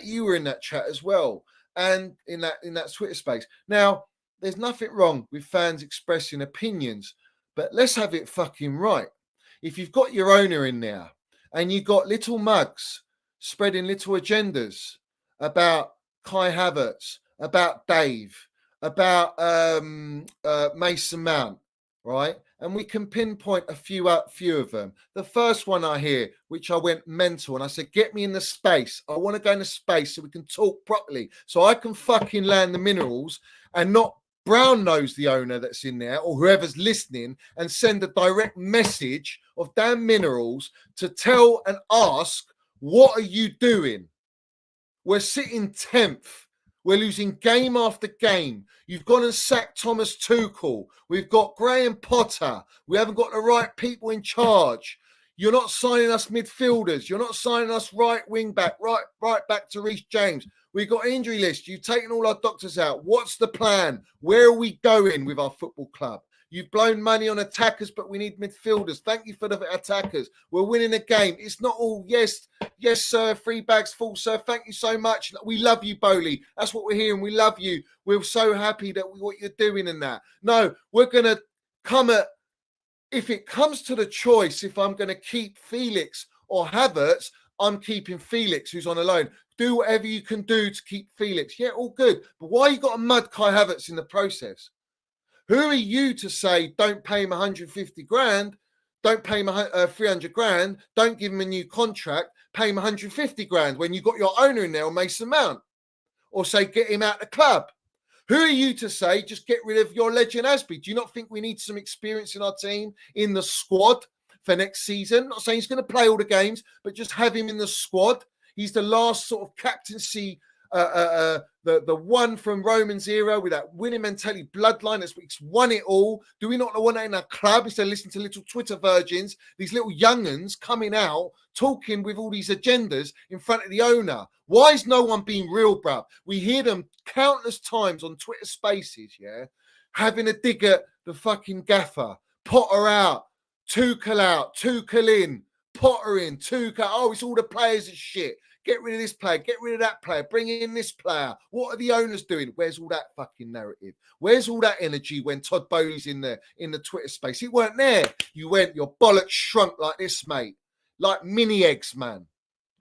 A: you were in that chat as well. And in that Twitter space. Now, there's nothing wrong with fans expressing opinions. But let's have it fucking right. If you've got your owner in there and you've got little mugs spreading little agendas about Kai Havertz, about Dave, about Mason Mount, right? And we can pinpoint a few of them. The first one I hear, which I went mental, and I said, get me in the space. I want to go in the space so we can talk properly, so I can fucking land the minerals and not brown nose the owner that's in there or whoever's listening and send a direct message of damn minerals to tell and ask, what are you doing? We're sitting 10th. We're losing game after game. You've gone and sacked Thomas Tuchel. We've got Graham Potter. We haven't got the right people in charge. You're not signing us midfielders. You're not signing us right wing back, right back to Reece James. We've got injury list. You've taken all our doctors out. What's the plan? Where are we going with our football club? You've blown money on attackers, but we need midfielders. Thank you for the attackers. We're winning the game. It's not all, yes, sir, 3 bags full, sir. Thank you so much. We love you, Bowley. That's what we're hearing. We love you. We're so happy that what you're doing in that. No, we're going to come at, if it comes to the choice, if I'm going to keep Felix or Havertz, I'm keeping Felix, who's on a loan. Do whatever you can do to keep Felix. Yeah, all good. But why you got to mud Kai Havertz in the process? Who are you to say, don't pay him 150 grand, don't pay him 300 grand, don't give him a new contract, pay him 150 grand when you got your owner in there on Mason Mount? Or say, get him out of the club. Who are you to say, just get rid of your legend Asby? Do you not think we need some experience in our team, in the squad for next season? I'm not saying he's going to play all the games, but just have him in the squad. He's the last sort of captaincy the one from Roman's era with that winning mentality bloodline that's won it all? Do we not want that in our club instead of listening to little Twitter virgins, these little young'uns coming out talking with all these agendas in front of the owner? Why is no one being real, bruv? We hear them countless times on Twitter Spaces, yeah, having a dig at the fucking gaffer, Potter out, Tuchel in, Potter in, Tuchel. Oh, it's all the players and shit. Get rid of this player, get rid of that player, bring in this player. What are the owners doing? Where's all that fucking narrative? Where's all that energy when Todd Bowley's in the Twitter space? It weren't there. You went, your bollocks shrunk like this, mate. Like mini eggs, man.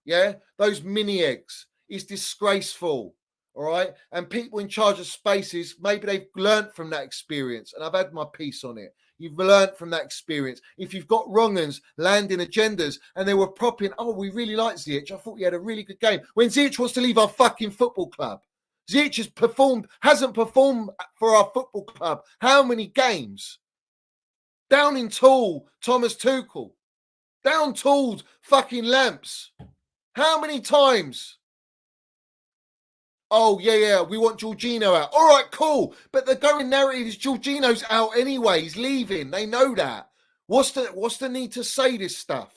A: Yeah? Those mini eggs. It's disgraceful. All right? And people in charge of spaces, maybe they've learnt from that experience. And I've had my piece on it. You've learnt from that experience. If you've got wrong-uns landing agendas and they were propping, oh, we really like Ziyech. I thought he had a really good game. When Ziyech wants to leave our fucking football club, Ziyech hasn't performed for our football club. How many games? Down in Tool, Thomas Tuchel. Down tooled fucking Lamps. How many times? Oh, yeah, we want Jorginho out. All right, cool. But the going narrative is Jorginho's out anyway. He's leaving. They know that. What's the need to say this stuff?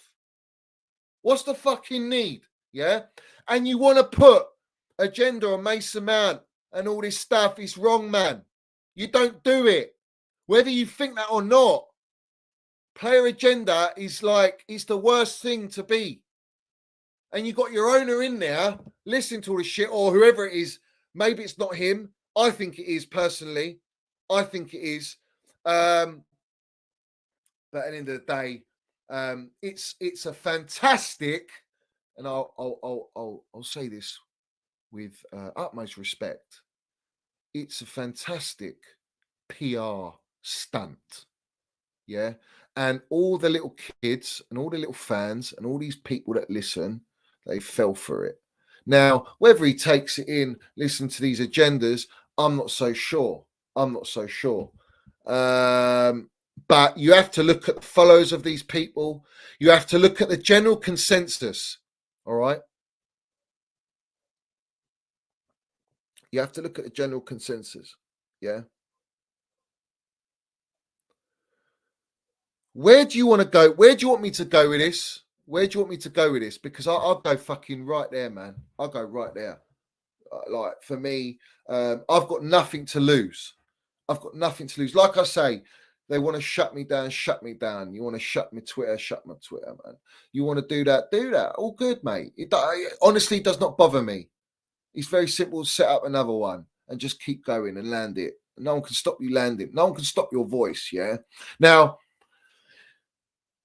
A: What's the fucking need? Yeah? And you want to put agenda on Mason Mount and all this stuff. It's wrong, man. You don't do it. Whether you think that or not, player agenda is like, it's the worst thing to be. And you got your owner in there listening to all this shit, or whoever it is. Maybe it's not him. I think it is, personally. I think it is. But at the end of the day, it's a fantastic, and I'll say this with utmost respect. It's a fantastic PR stunt. Yeah. And all the little kids and all the little fans and all these people that listen, they fell for it. Now, whether he takes it in, listen to these agendas, I'm not so sure. But you have to look at the follows of these people. You have to look at the general consensus. All right. You have to look at the general consensus. Yeah. Where do you want to go? Where do you want me to go with this? Because I'll go fucking right there, man. I'll go right there. Like, for me, I've got nothing to lose. Like I say, they want to shut me down. You want to shut my Twitter, man. You want to do that. All good, mate. It honestly does not bother me. It's very simple. Set up another one and just keep going and land it. No one can stop you landing. No one can stop your voice, yeah? Now,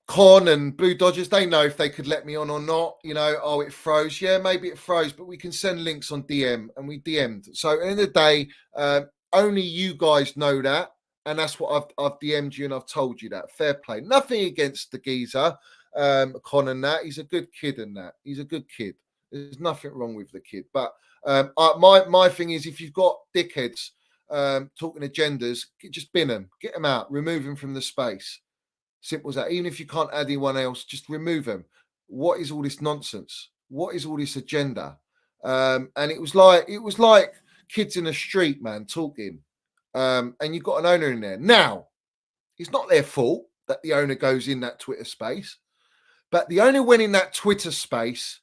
A: Con and Blue Dodgers, they know if they could let me on or not. You know, oh, it froze. Yeah, maybe it froze, but we can send links on DM, and we DM'd. So at the end of the day, only you guys know that, and that's what I've DM'd you and I've told you that. Fair play. Nothing against the geezer, Con and that. He's a good kid and that. He's a good kid. There's nothing wrong with the kid. But my thing is, if you've got dickheads talking agendas, just bin them. Get them out. Remove them from the space. Simple as that. Even if you can't add anyone else, just remove them. What is all this nonsense? What is all this agenda? And it was like kids in the street, man, talking. And you've got an owner in there. Now, it's not their fault that the owner goes in that Twitter space, but the owner went in that Twitter space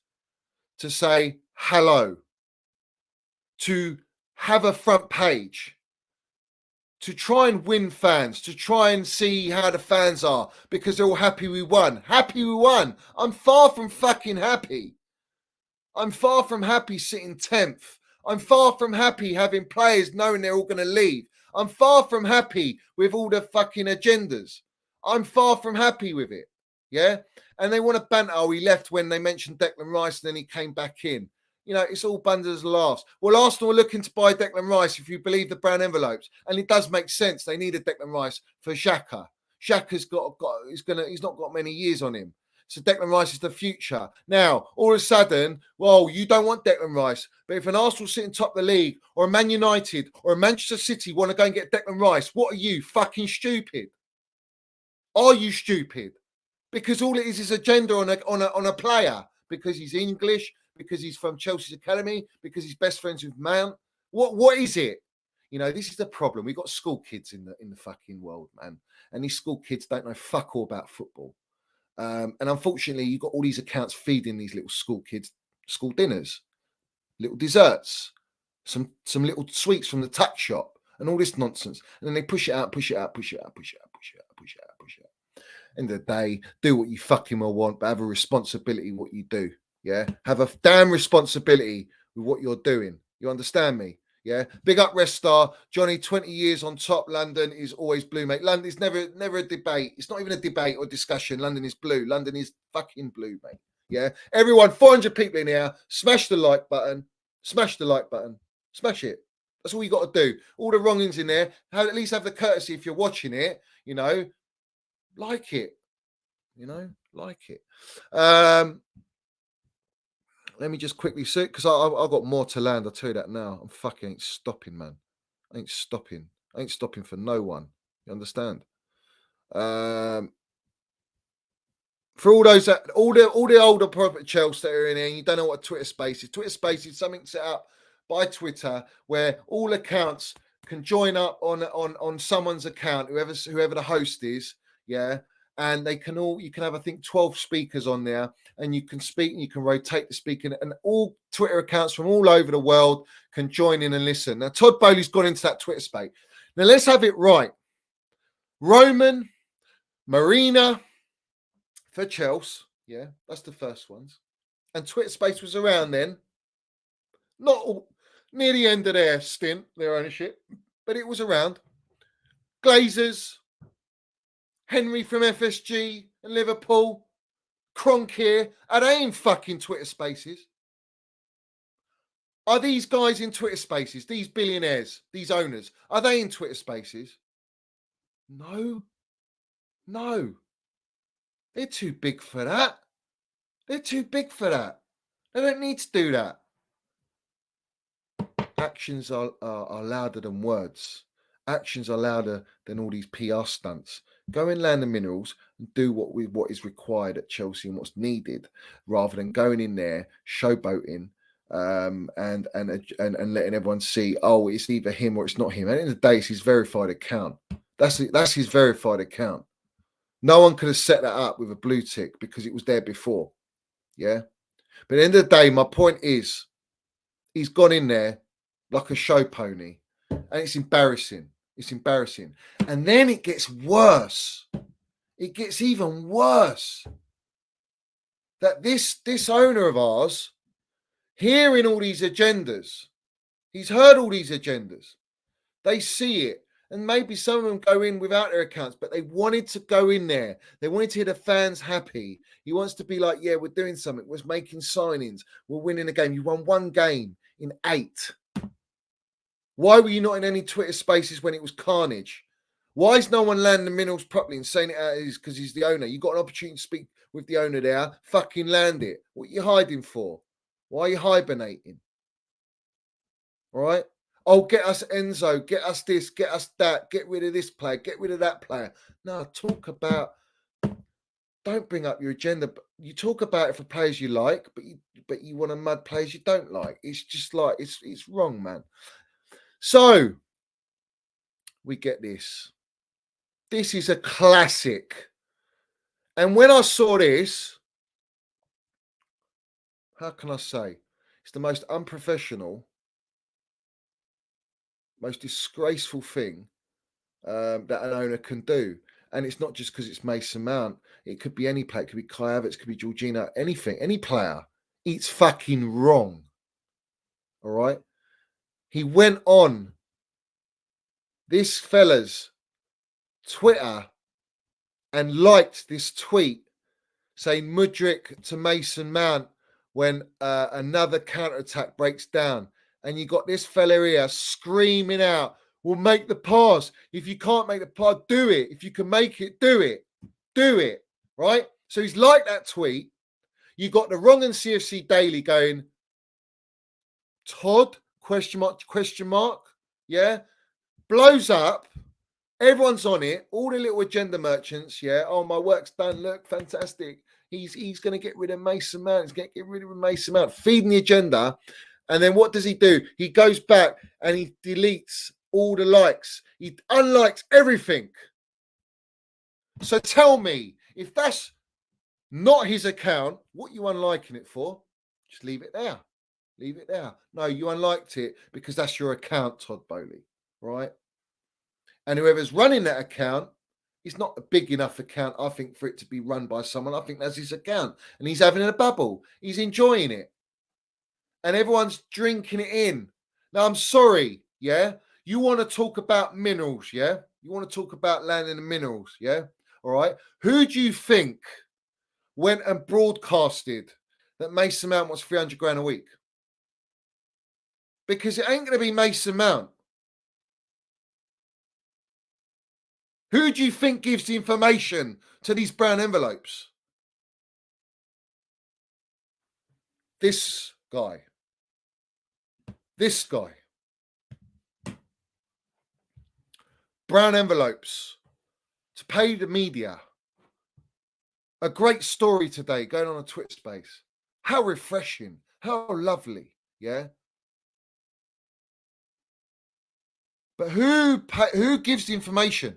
A: to say hello, to have a front page, to try and win fans, to try and see how the fans are, because they're all happy we won. I'm far from fucking happy. I'm far from happy sitting 10th. I'm far from happy having players knowing they're all going to leave. I'm far from happy with all the fucking agendas. I'm far from happy with it. Yeah? And they want to banter, oh, he left when they mentioned Declan Rice and then he came back in. You know, it's all bundles of laughs. Well, Arsenal are looking to buy Declan Rice, if you believe the brown envelopes. And it does make sense. They need a Declan Rice for Xhaka. Xhaka's he's not got many years on him. So Declan Rice is the future. Now, all of a sudden, well, you don't want Declan Rice. But if an Arsenal sitting top of the league, or a Man United, or a Manchester City want to go and get Declan Rice, what are you, fucking stupid? Are you stupid? Because all it is agenda on a player. Because he's English, because he's from Chelsea's academy, because he's best friends with Mount. What is it? You know, this is the problem. We've got school kids in the fucking world, man. And these school kids don't know fuck all about football. And unfortunately, you've got all these accounts feeding these little school kids school dinners, little desserts, some little sweets from the tuck shop, and all this nonsense. And then they push it out, push it out, push it out, push it out, push it out, push it out, push it out. End of the day, do what you fucking well want, but have a responsibility what you do. Yeah, have a damn responsibility with what you're doing. You understand me? Yeah, big up Rest Star Johnny. 20 years on top. London is always blue, mate. London is never a debate. It's not even a debate or discussion. London is blue. London is fucking blue, mate. Yeah, everyone, 400 people in here. Smash the like button. Smash the like button. Smash it. That's all you got to do. All the wrongings in there. At least have the courtesy if you're watching it. You know, like it. You know, like it. Let me just quickly see, because I've got more to land. I'll tell you that now. I'm fucking ain't stopping, man. I ain't stopping. I ain't stopping for no one. You understand? For all those that all the older private Chelsea that are in here, you don't know what a Twitter space is. Twitter space is something set up by Twitter where all accounts can join up on someone's account, whoever the host is, yeah. And you can have, I think, 12 speakers on there, and you can speak and you can rotate the speaker, and all Twitter accounts from all over the world can join in and listen. Now, Todd Bowley's gone into that Twitter space. Now, let's have it right. Roman, Marina for Chelsea, yeah, that's the first ones. And Twitter space was around then, not near the end of their stint, their ownership, but it was around. Glazers, Henry from FSG and Liverpool, Cronk here. Are they in fucking Twitter spaces? Are these guys in Twitter spaces? These billionaires, these owners, are they in Twitter spaces? No. They're too big for that. They don't need to do that. Actions are louder than words. Actions are louder than all these PR stunts. Go in Land and Minerals and do what is required at Chelsea and what's needed, rather than going in there showboating and letting everyone see, oh, it's either him or it's not him. At the end of the day, it's his verified account. That's his verified account. No one could have set that up with a blue tick because it was there before. Yeah, but at the end of the day, my point is, he's gone in there like a show pony, and it's embarrassing. It's embarrassing. And then it gets worse. It gets even worse. That this owner of ours, hearing all these agendas, he's heard all these agendas. They see it. And maybe some of them go in without their accounts, but they wanted to go in there. They wanted to hear the fans happy. He wants to be like, yeah, we're doing something. We're making signings. We're winning a game. You won one game in 8. Why were you not in any Twitter spaces when it was carnage? Why is no one landing the minerals properly and saying it out because he's the owner? You got an opportunity to speak with the owner there. Fucking land it. What are you hiding for? Why are you hibernating? All right? Oh, get us Enzo. Get us this. Get us that. Get rid of this player. Get rid of that player. No, talk about... Don't bring up your agenda. You talk about it for players you like, but you want to mud players you don't like. It's just like... It's wrong, man. So, we get this. This is a classic. And when I saw this, how can I say? It's the most unprofessional, most disgraceful thing that an owner can do. And it's not just because it's Mason Mount. It could be any player. It could be Kai Havertz. It could be Georgina. Anything. Any player. It's fucking wrong. All right? He went on this fella's Twitter and liked this tweet saying Mudryk to Mason Mount when another counter-attack breaks down. And you got this fella here screaming out, well, make the pass. If you can't make the pass, do it. If you can make it, do it. Do it. Right? So he's liked that tweet. You got the Wrong and CFC Daily going, Todd, question mark. Yeah. Blows up. Everyone's on it. All the little agenda merchants. Yeah. Oh, my work's done. Look, fantastic. He's going to get rid of Mason Mount. He's going to get rid of Mason Mount, feeding the agenda. And then what does he do? He goes back and he deletes all the likes. He unlikes everything. So tell me, if that's not his account, what you unliking it for? Just leave it there. Leave it there. No, you unliked it because that's your account, Todd Bowley, right? And whoever's running that account is not a big enough account, I think, for it to be run by someone. I think that's his account. And he's having a bubble. He's enjoying it. And everyone's drinking it in. Now, I'm sorry, yeah? You want to talk about minerals, yeah? You want to talk about landing the minerals, yeah? All right. Who do you think went and broadcasted that Mason Mount wants 300 grand a week? Because it ain't going to be Mason Mount. Who do you think gives the information to these brown envelopes? This guy. This guy. Brown envelopes to pay the media. A great story today going on a Twitch space. How refreshing. How lovely. Yeah. But who gives the information?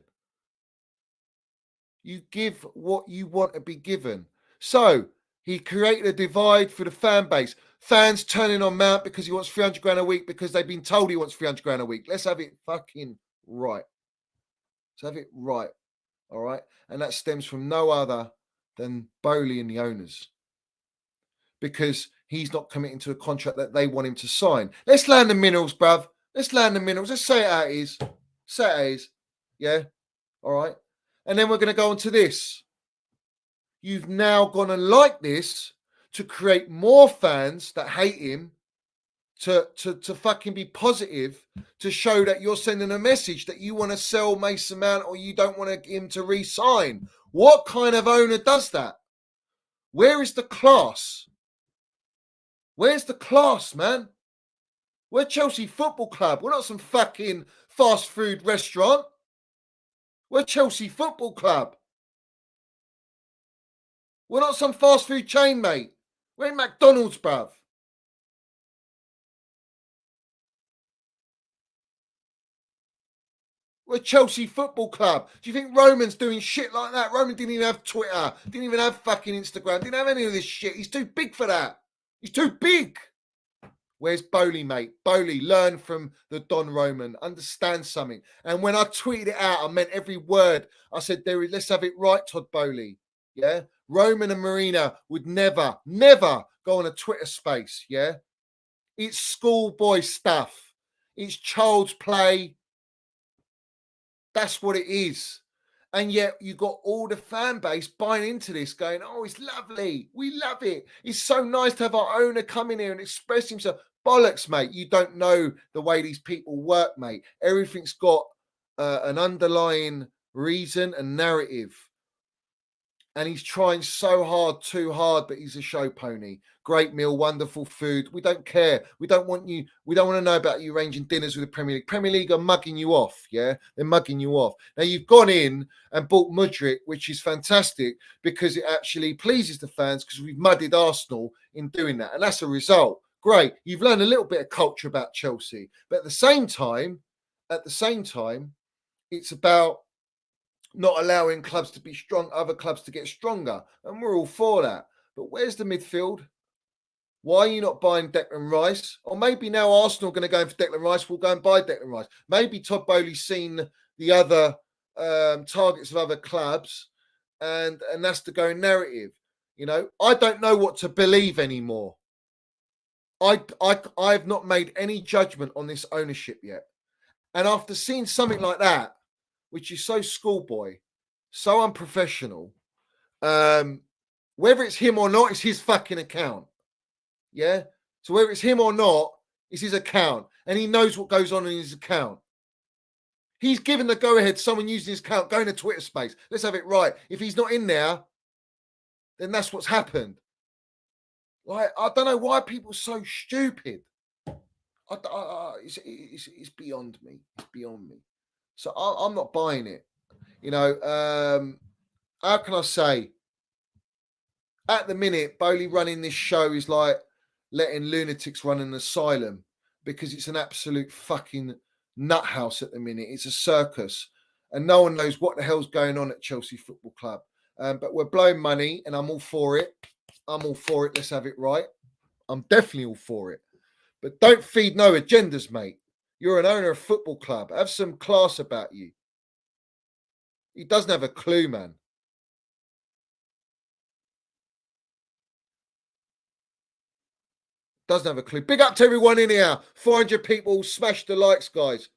A: You give what you want to be given. So he created a divide for the fan base. Fans turning on Mount because he wants 300 grand a week because they've been told he wants 300 grand a week. Let's have it fucking right. Let's have it right. All right. And that stems from no other than Bowley and the owners. Because he's not committing to a contract that they want him to sign. Let's land the minerals, bruv. Let's land the minerals. Let's say it how it is. Say it how it is. Yeah. All right. And then we're going to go on to this. You've now gone and like this to create more fans that hate him, to fucking be positive, to show that you're sending a message that you want to sell Mason Mount or you don't want him to re-sign. What kind of owner does that? Where is the class? Where's the class, man? We're Chelsea Football Club. We're not some fucking fast food restaurant. We're Chelsea Football Club. We're not some fast food chain, mate. We're in McDonald's, bruv. We're Chelsea Football Club. Do you think Roman's doing shit like that? Roman didn't even have Twitter. Didn't even have fucking Instagram. Didn't have any of this shit. He's too big for that. He's too big. Where's Bowley, mate? Bowley, learn from the Don Roman. Understand something. And when I tweeted it out, I meant every word. I said, let's have it right, Todd Bowley. Yeah? Roman and Marina would never go on a Twitter space. Yeah? It's schoolboy stuff. It's child's play. That's what it is. And yet you got all the fan base buying into this, going, oh, it's lovely. We love it. It's so nice to have our owner come in here and express himself. Bollocks, mate. You don't know the way these people work, mate. Everything's got an underlying reason and narrative. And he's trying so hard, too hard, but he's a show pony. Great meal, wonderful food. We don't care. We don't want to know about you arranging dinners with the Premier League. Premier League are mugging you off, yeah? They're mugging you off. Now, you've gone in and bought Mudryk, which is fantastic because it actually pleases the fans because we've mudded Arsenal in doing that. And that's a result. Great. You've learned a little bit of culture about Chelsea. But at the same time, it's about not allowing clubs to be strong, other clubs to get stronger. And we're all for that. But where's the midfield? Why are you not buying Declan Rice? Or maybe now Arsenal are going to go in for Declan Rice. We'll go and buy Declan Rice. Maybe Todd Bowley's seen the other targets of other clubs. And that's the going narrative. You know, I don't know what to believe anymore. I've not made any judgment on this ownership yet. And after seeing something like that, which is so schoolboy, so unprofessional, whether it's him or not, it's his fucking account. Yeah? So whether it's him or not, it's his account. And he knows what goes on in his account. He's given the go-ahead, someone using his account, going to Twitter space. Let's have it right. If he's not in there, then that's what's happened. Like, I don't know why people are so stupid. It's beyond me. It's beyond me. So I'm not buying it. You know, how can I say? At the minute, Bowley running this show is like letting lunatics run an asylum because it's an absolute fucking nut house at the minute. It's a circus, and no one knows what the hell's going on at Chelsea Football Club. But we're blowing money, and I'm all for it. I'm all for it. Let's have it right. I'm definitely all for it. But don't feed no agendas, mate. You're an owner of a football club. Have some class about you. He doesn't have a clue, man. Doesn't have a clue. Big up to everyone in here. 400 people. Smash the likes, guys.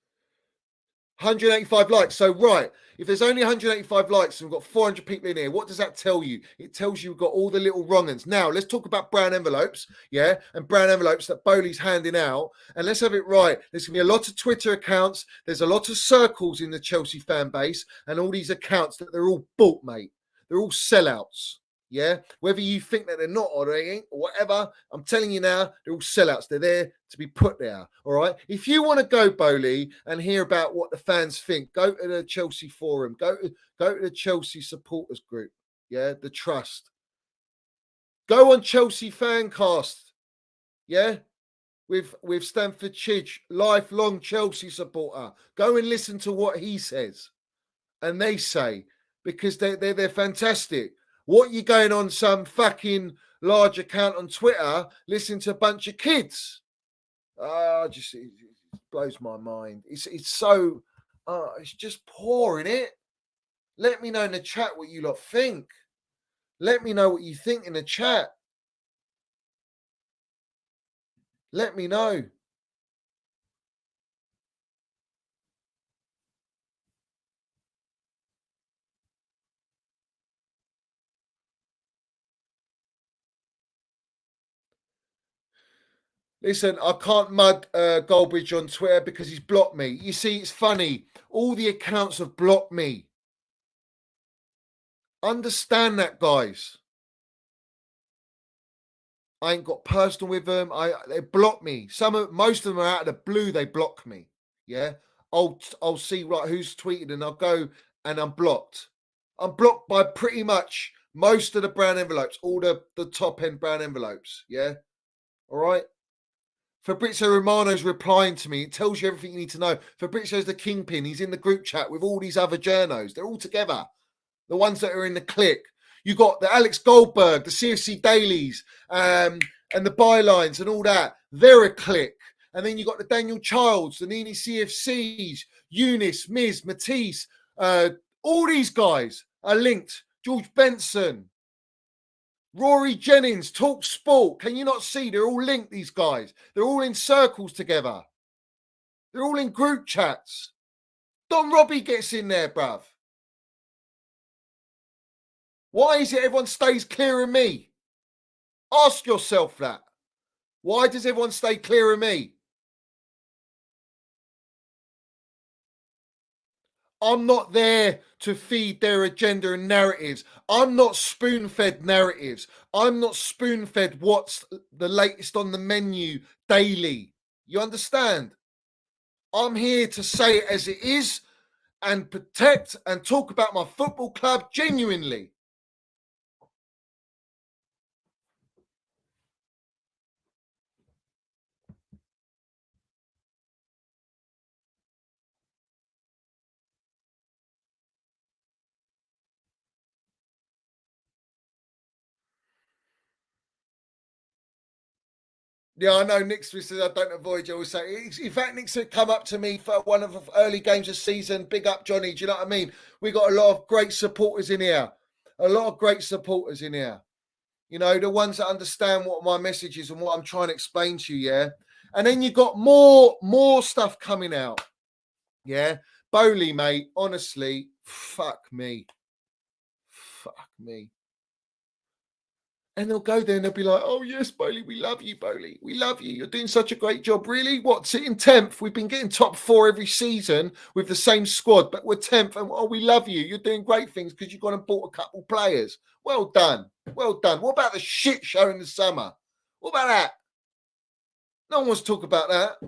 A: 185 likes. So, right, if there's only 185 likes and we've got 400 people in here, what does that tell you? It tells you we've got all the little wrong uns. Now, let's talk about brown envelopes, yeah, and brown envelopes that Bowley's handing out. And let's have it right. There's going to be a lot of Twitter accounts. There's a lot of circles in the Chelsea fan base and all these accounts that they're all bought, mate. They're all sellouts. Yeah, whether you think that they're not or they ain't or whatever, I'm telling you now, they're all sellouts. They're there to be put there. All right. If you want to go, Bowley, and hear about what the fans think, go to the Chelsea forum. Go to the Chelsea supporters group. Yeah, the trust. Go on Chelsea Fancast. Yeah, with Stanford Chidge, lifelong Chelsea supporter. Go and listen to what he says, and they say because they're fantastic. What you going on some fucking large account on Twitter, listening to a bunch of kids? It blows my mind. It's so, it's just poor, isn't it? Let me know in the chat what you lot think. Let me know what you think in the chat. Let me know. Listen, I can't mud Goldbridge on Twitter because he's blocked me. You see, it's funny. All the accounts have blocked me. Understand that, guys. I ain't got personal with them. They block me. Most of them are out of the blue. They block me. Yeah, I'll see right who's tweeted and I'll go and I'm blocked. I'm blocked by pretty much most of the brown envelopes, all the top end brown envelopes. Yeah, all right. Fabrizio Romano's replying to me. It tells you everything you need to know. Fabrizio's the kingpin. He's in the group chat with all these other journos. They're all together. The ones that are in the clique. You got the Alex Goldberg, the CFC dailies, and the bylines and all that. They're a clique. And then you got the Daniel Childs, the Nini CFCs, Eunice, Miz, Matisse. All these guys are linked. George Benson, Rory Jennings, Talk Sport. Can you not see? They're all linked, these guys. They're all in circles together. They're all in group chats. Don Robbie gets in there, bruv. Why is it everyone stays clear of me? Ask yourself that. Why does everyone stay clear of me? I'm not there to feed their agenda and narratives. I'm not spoon-fed narratives. I'm not spoon-fed what's the latest on the menu daily. You understand? I'm here to say it as it is and protect and talk about my football club genuinely. Yeah, I know Nick says I don't avoid you. I always say, in fact, Nick's had come up to me for one of the early games of season. Big up, Johnny. Do you know what I mean? We got a lot of great supporters in here. A lot of great supporters in here. You know, the ones that understand what my message is and what I'm trying to explain to you, yeah? And then you got more stuff coming out. Yeah? Bowley, mate, honestly, fuck me. Fuck me. And they'll go there and they'll be like, oh, yes, Bowley, we love you, Bowley. We love you. You're doing such a great job. Really? What, sitting 10th? We've been getting top 4 every season with the same squad, but we're 10th. And, oh, we love you. You're doing great things because you've gone and bought a couple players. Well done. Well done. What about the shit show in the summer? What about that? No one wants to talk about that.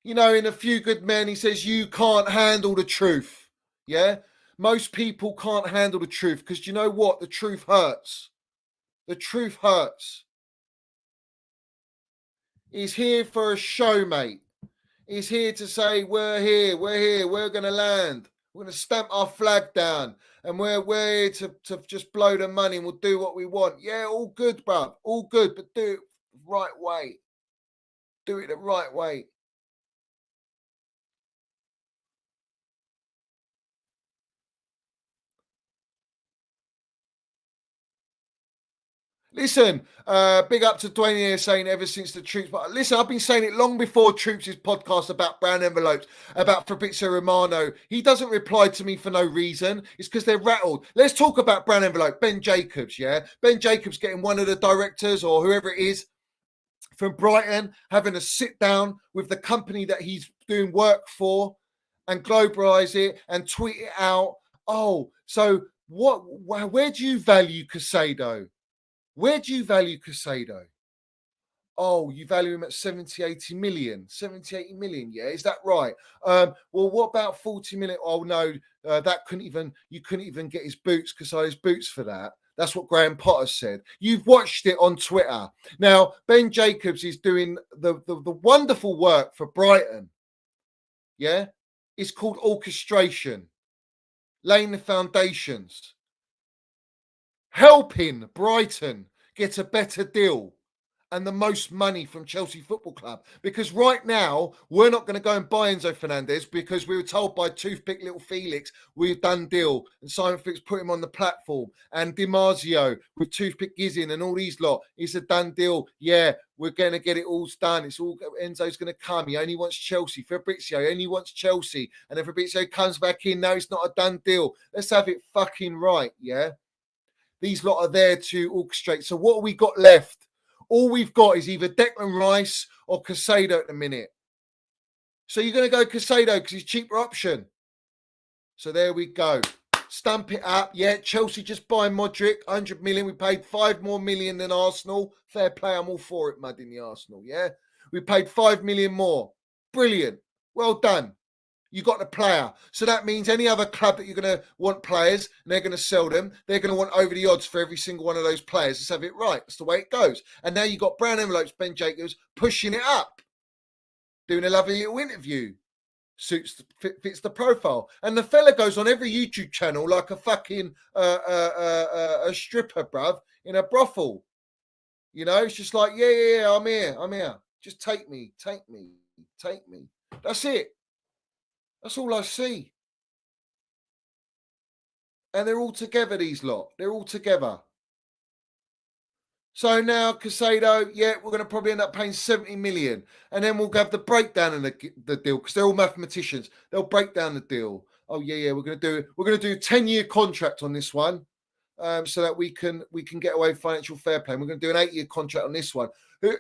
A: You know, in A Few Good Men, he says, you can't handle the truth. Yeah? Most people can't handle the truth because you know what? The truth hurts. The truth hurts. He's here for a show, mate. He's here to say, we're here, we're going to land. We're going to stamp our flag down. And we're here to just blow the money and we'll do what we want. Yeah, all good, bruv. All good, but do it the right way. Do it the right way. Listen, big up to Dwayne here saying ever since the Troops. But listen, I've been saying it long before Troops' podcast about brown envelopes, about Fabrizio Romano. He doesn't reply to me for no reason. It's because they're rattled. Let's talk about brown envelope. Ben Jacobs, yeah? Ben Jacobs getting one of the directors or whoever it is from Brighton, having a sit down with the company that he's doing work for and globalize it and tweet it out. Oh, so where do you value Casado? Where do you value Casado? Oh, you value him at 70, 80 million. 70, 80 million, yeah? Is that right? Well, what about 40 million? Oh, no, you couldn't even get his boots, Casado's boots for that. That's what Graham Potter said. You've watched it on Twitter. Now, Ben Jacobs is doing the wonderful work for Brighton. Yeah? It's called orchestration, laying the foundations, helping Brighton get a better deal and the most money from Chelsea Football Club. Because right now, we're not going to go and buy Enzo Fernandez because we were told by Toothpick Little Felix, we've done deal. And Simon Phillips put him on the platform. And DiMarzio with Toothpick Gizzin and all these lot, it's a done deal. Yeah, we're going to get it all done. It's all, Enzo's going to come. He only wants Chelsea. Fabrizio only wants Chelsea. And if Fabrizio comes back in, no, it's not a done deal. Let's have it fucking right, yeah? These lot are there to orchestrate. So what have we got left? All we've got is either Declan Rice or Casado at the minute. So you're going to go Casado because he's cheaper option. So there we go. Stamp it up. Yeah, Chelsea just buying Mudryk, 100 million. We paid 5 more million than Arsenal. Fair play. I'm all for it, mud in the Arsenal, yeah? We paid 5 million more. Brilliant. Well done. You got the player. So that means any other club that you're going to want players and they're going to sell them, they're going to want over the odds for every single one of those players. Let's have it right. That's the way it goes. And now you've got brown envelopes, Ben Jacobs, pushing it up, doing a lovely little interview. Fits the profile. And the fella goes on every YouTube channel like a fucking a stripper, bruv, in a brothel. You know, it's just like, yeah, I'm here. Just take me. That's it. That's all I see. And they're all together, these lot. They're all together. So now Casado, yeah, we're going to probably end up paying 70 million. And then we'll have the breakdown of the deal because they're all mathematicians. They'll break down the deal. Oh, yeah, we're going to do a 10-year contract on this one so that we can get away with financial fair play. And we're going to do an 8-year contract on this one.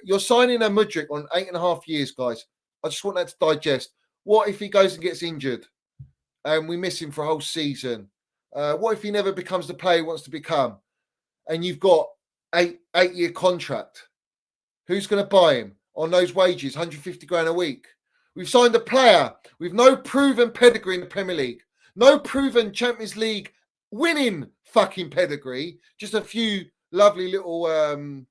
A: You're signing a Mudryk on 8.5 years, guys. I just want that to digest. What if he goes and gets injured and we miss him for a whole season? What if he never becomes the player he wants to become? And you've got 8-year contract. Who's going to buy him on those wages, 150 grand a week? We've signed a player with no proven pedigree in the Premier League, no proven Champions League winning fucking pedigree, just a few lovely little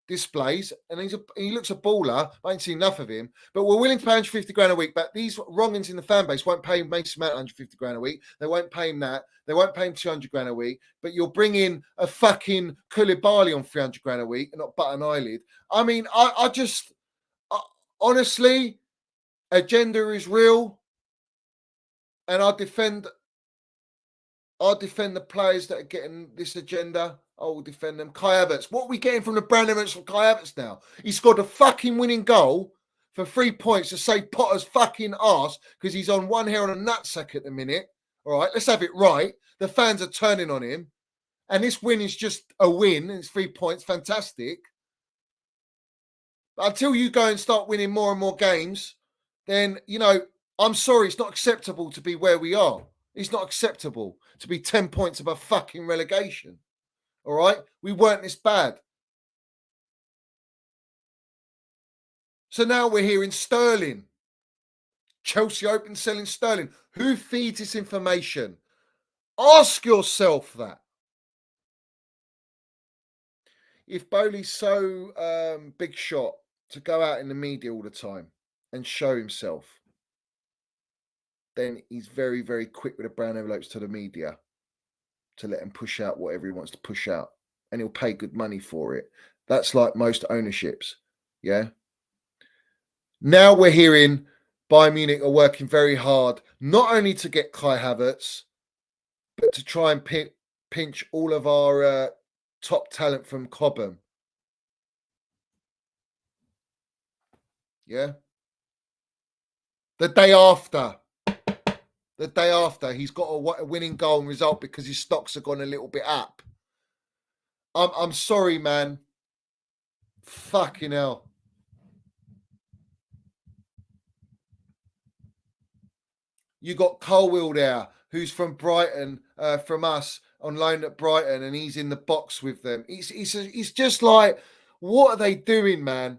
A: displays, and he looks a baller. I ain't seen enough of him, but we're willing to pay 150 grand a week. But these wrongins in the fan base won't pay Mason Mount 150 grand a week. They won't pay him that. They won't pay him 200 grand a week. But you'll bring in a fucking Koulibaly on 300 grand a week and not butt an eyelid. I mean, honestly, agenda is real, and I'll defend the players that are getting this agenda. I will defend them. Kai Havertz. What are we getting from the brand events from Kai Havertz now? He scored a fucking winning goal for 3 points to save Potter's fucking arse because he's on one hair on a nutsack at the minute. All right, let's have it right. The fans are turning on him. And this win is just a win. It's 3 points. Fantastic. But until you go and start winning more and more games, then, I'm sorry, it's not acceptable to be where we are. It's not acceptable to be 10 points above fucking relegation. All right? We weren't this bad. So now we're hearing Sterling. Chelsea open selling Sterling. Who feeds this information? Ask yourself that. If Bowley's so big shot to go out in the media all the time and show himself, then he's very, very quick with the brown envelopes to the media to let him push out whatever he wants to push out. And he'll pay good money for it. That's like most ownerships. Yeah. Now we're hearing Bayern Munich are working very hard, not only to get Kai Havertz, but to try and pinch all of our top talent from Cobham. Yeah. The day after, he's got a winning goal and result because his stocks have gone a little bit up. I'm sorry, man. Fucking hell. You got Colwill there, who's from Brighton, from us, on loan at Brighton, and he's in the box with them. He's just like, what are they doing, man?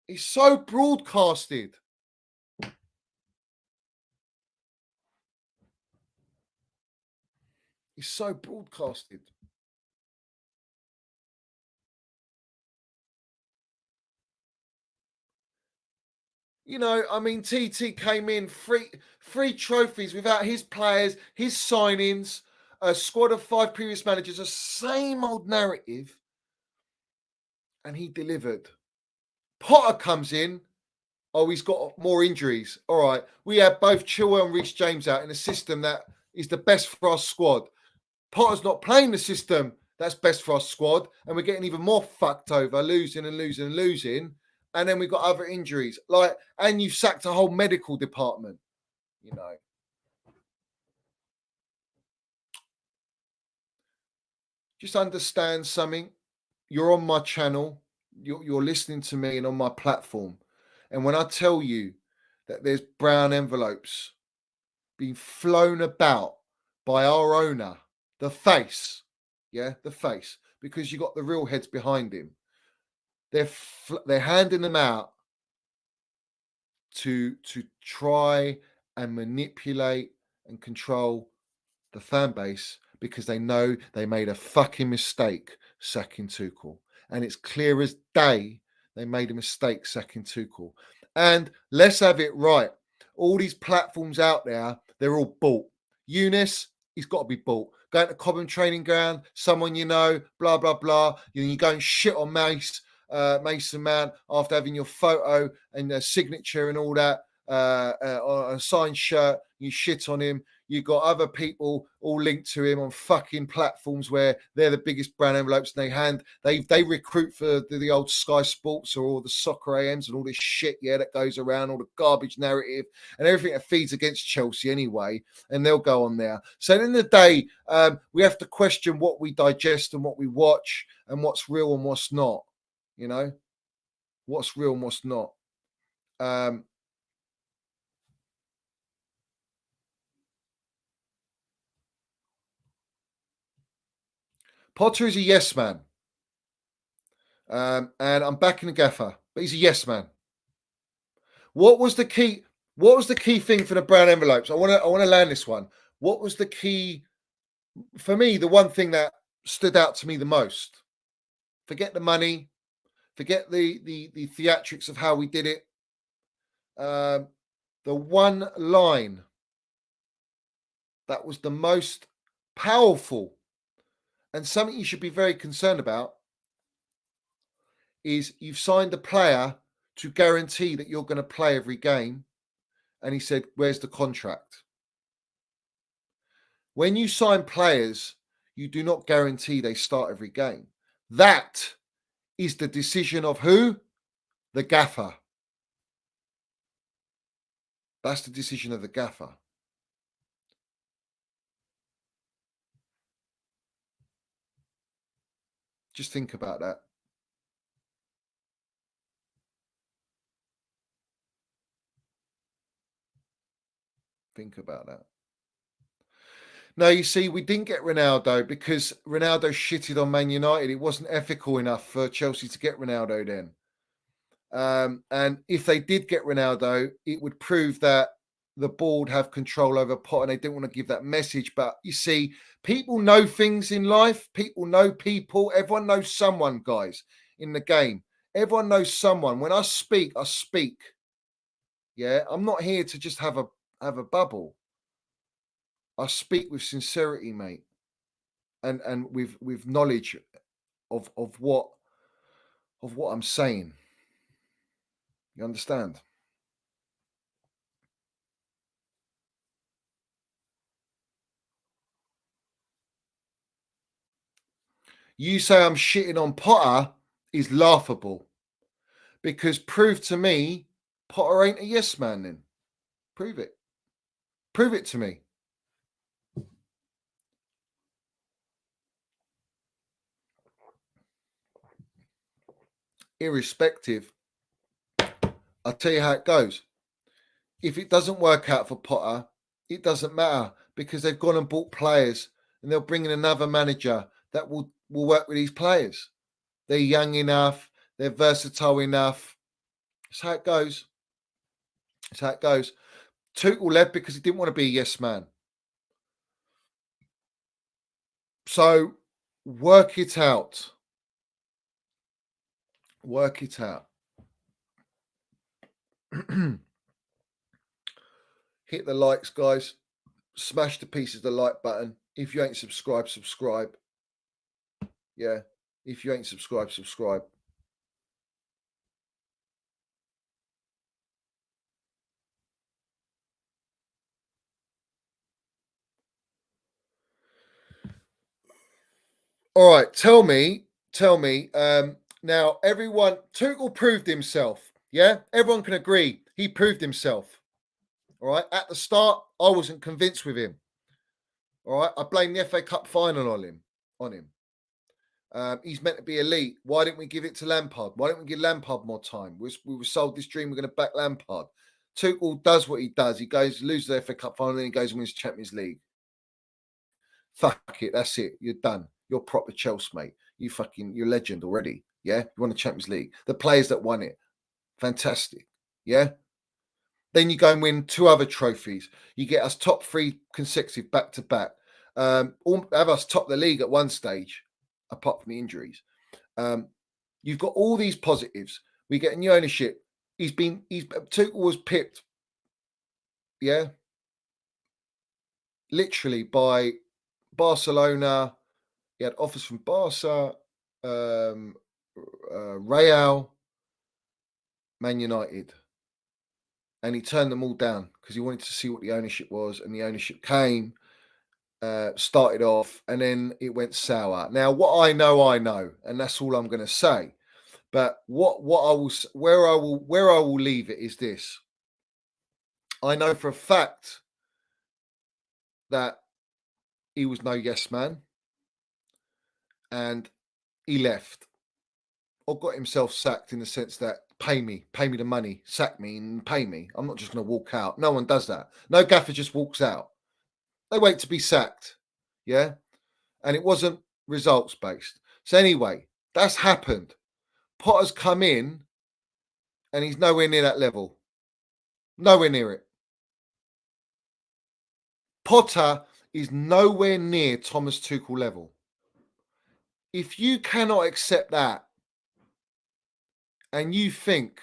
A: He's so broadcasted. He's so broadcasted. You know, I mean, TT came in three trophies without his players, his signings, a squad of 5 previous managers, the same old narrative, and he delivered. Potter comes in. Oh, he's got more injuries. All right. We have both Chilwell and Reece James out in a system that is the best for our squad. Potter's not playing the system that's best for our squad, and we're getting even more fucked over, losing and losing and losing. And then we've got other injuries. And you've sacked a whole medical department, you know. Just understand something. You're on my channel. You're listening to me and on my platform. And when I tell you that there's brown envelopes being flown about by our owner, the face, because you got the real heads behind him. They're handing them out to try and manipulate and control the fan base because they know they made a fucking mistake sacking Tuchel. And it's clear as day they made a mistake sacking Tuchel. And let's have it right. All these platforms out there, they're all bought. Eunice, he's got to be bought. Going to Cobham training ground, someone you know, blah, blah, blah. You go and shit on Mason Mount after having your photo and signature and all that on a signed shirt. You shit on him. You've got other people all linked to him on fucking platforms where they're the biggest brand envelopes, and they recruit for the old Sky Sports or all the soccer AMs and all this shit, that goes around, all the garbage narrative and everything that feeds against Chelsea anyway, and they'll go on there. So at the end of the day, we have to question what we digest and what we watch and what's real and what's not, what's real and what's not. Potter is a yes man. And I'm backing the gaffer, but he's a yes man. What was the key thing for the brown envelopes? I want to land this one. What was the key for me? The one thing that stood out to me the most. Forget the money, forget the theatrics of how we did it. The one line that was the most powerful and something you should be very concerned about is you've signed a player to guarantee that you're going to play every game. And he said, where's the contract? When you sign players, you do not guarantee they start every game. That is the decision of who? The gaffer. That's the decision of the gaffer. Just think about that. Think about that. Now, you see, we didn't get Ronaldo because Ronaldo shitted on Man United. It wasn't ethical enough for Chelsea to get Ronaldo then. And if they did get Ronaldo, it would prove that the board have control over Potter and they didn't want to give that message. But you see, people know things in life. People know people. Everyone knows someone, guys, in the game. Everyone knows someone. When I speak, I speak. Yeah, I'm not here to just have a bubble. I speak with sincerity, mate, and with knowledge of what I'm saying. You understand? You say I'm shitting on Potter is laughable, because prove to me Potter ain't a yes man. Then prove it. Prove it to me. Irrespective, I'll tell you how it goes. If it doesn't work out for Potter, it doesn't matter, because they've gone and bought players and they'll bring in another manager that will work with these players. They're young enough. They're versatile enough. That's how it goes. That's how it goes. Tuchel left because he didn't want to be a yes man. So work it out. Work it out. Hit the likes, guys. Smash the pieces of the like button. If you ain't subscribed, subscribe. Yeah. If you ain't subscribed, subscribe. All right. Tell me. Now, everyone, Tuchel proved himself. Yeah. Everyone can agree he proved himself. All right. At the start, I wasn't convinced with him. All right. I blame the FA Cup final on him. He's meant to be elite. Why didn't we give it to Lampard? Why didn't we give Lampard more time? We were sold this dream. We're going to back Lampard. Tuchel does what he does. He goes, loses the FA Cup final, and then he goes and wins Champions League. Fuck it. That's it. You're done. You're proper Chelsea, mate. You're legend already. Yeah. You won the Champions League. The players that won it. Fantastic. Yeah. Then you go and win 2 other trophies. You get us top 3 consecutive back to back. Have us top the league at one stage, apart from the injuries. You've got all these positives. We get a new ownership. Tuchel was picked, yeah, literally by Barcelona. He had offers from Barca, Real, Man United, and he turned them all down because he wanted to see what the ownership was, and the ownership came. Started off, and then it went sour. Now, what I know, and that's all I'm going to say. But where I will leave it is this. I know for a fact that he was no yes man, and he left or got himself sacked, in the sense that pay me the money, sack me and pay me. I'm not just going to walk out. No one does that. No gaffer just walks out. They wait to be sacked. Yeah. And it wasn't results based. So anyway, that's happened. Potter's come in and he's nowhere near that level. Nowhere near it. Potter is nowhere near Thomas Tuchel level. If you cannot accept that, and you think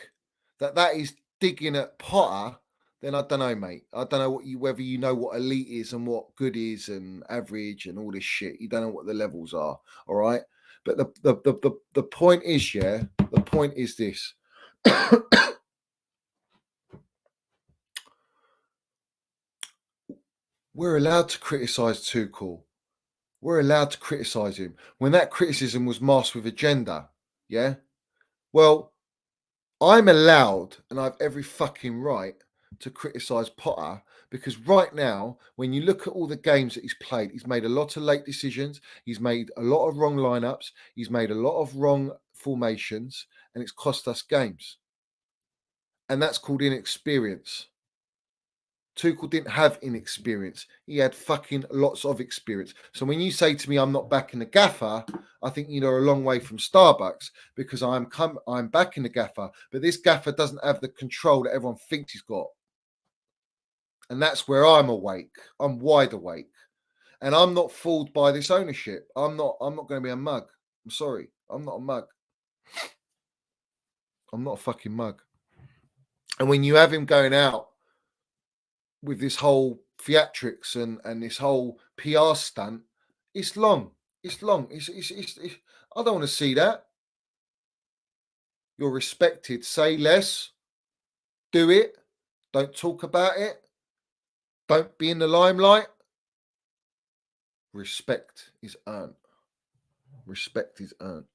A: that is digging at Potter, then I don't know, mate. I don't know whether you know what elite is and what good is and average and all this shit. You don't know what the levels are, all right? But the point is, yeah, the point is this. We're allowed to criticise Tuchel. We're allowed to criticise him. When that criticism was masked with agenda, yeah? Well, I'm allowed, and I have every fucking right to criticise Potter, because right now, when you look at all the games that he's played, he's made a lot of late decisions. He's made a lot of wrong lineups. He's made a lot of wrong formations, and it's cost us games. And that's called inexperience. Tuchel didn't have inexperience. He had fucking lots of experience. So when you say to me, I'm not backing the gaffer, I think you're a long way from Starbucks, because I'm backing the gaffer, but this gaffer doesn't have the control that everyone thinks he's got. And that's where I'm awake. I'm wide awake. And I'm not fooled by this ownership. I'm not going to be a mug. I'm sorry. I'm not a mug. I'm not a fucking mug. And when you have him going out with this whole theatrics and this whole PR stunt, it's long. It's long. It's I don't want to see that. You're respected. Say less. Do it. Don't talk about it. Don't be in the limelight. Respect is earned. Respect is earned.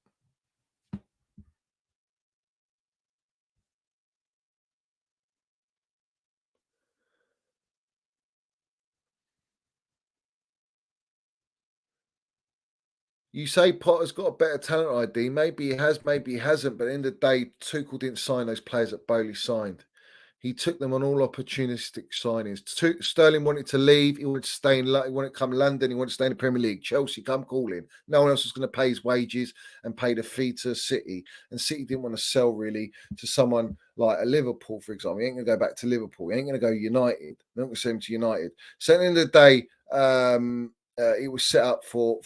A: You say Potter's got a better talent ID. Maybe he has, maybe he hasn't. But at the end of the day, Tuchel didn't sign those players that Bowley signed. He took them on all opportunistic signings. Sterling wanted to leave. He wanted to stay in. He wanted to come to London. He wanted to stay in the Premier League. Chelsea, come calling. No one else was going to pay his wages and pay the fee to City. And City didn't want to sell really to someone like a Liverpool, for example. He ain't going to go back to Liverpool. He ain't going to go United. They're not going to send him to United. So at the end of the day, it was set up for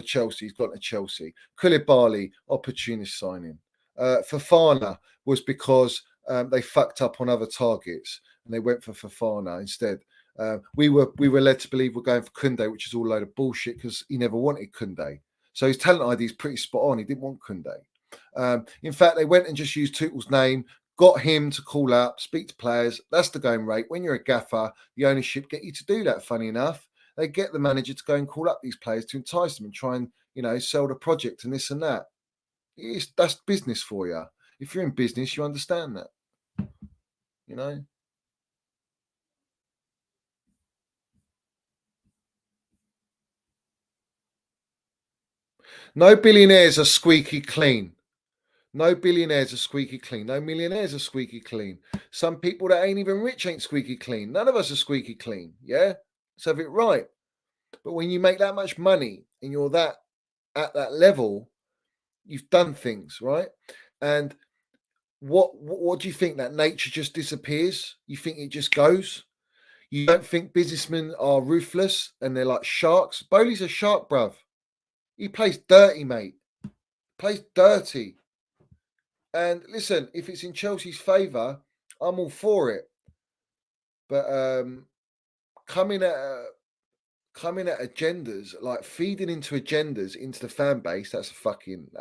A: Chelsea. He's gone to Chelsea. Koulibaly, opportunist signing. Fofana was because they fucked up on other targets and they went for Fofana instead. We were led to believe we're going for Koundé, which is all a load of bullshit because he never wanted Koundé. So his talent ID is pretty spot on. He didn't want Koundé. In fact, they went and just used Tuchel's name, got him to call up, speak to players. That's the going rate. When you're a gaffer, the ownership get you to do that, funny enough. They get the manager to go and call up these players to entice them and try and, sell the project and this and that. That's business for you. If you're in business, you understand that. No billionaires are squeaky clean. No billionaires are squeaky clean. No millionaires are squeaky clean. Some people that ain't even rich ain't squeaky clean. None of us are squeaky clean. Yeah? Let's have it right. But when you make that much money and you're at that level, you've done things, right? And what do you think? That nature just disappears? You think it just goes? You don't think businessmen are ruthless and they're like sharks? Bowley's a shark, bruv. He plays dirty, mate. Plays dirty. And listen, if it's in Chelsea's favour, I'm all for it. But coming at agendas, like feeding into agendas into the fan base, that's a fucking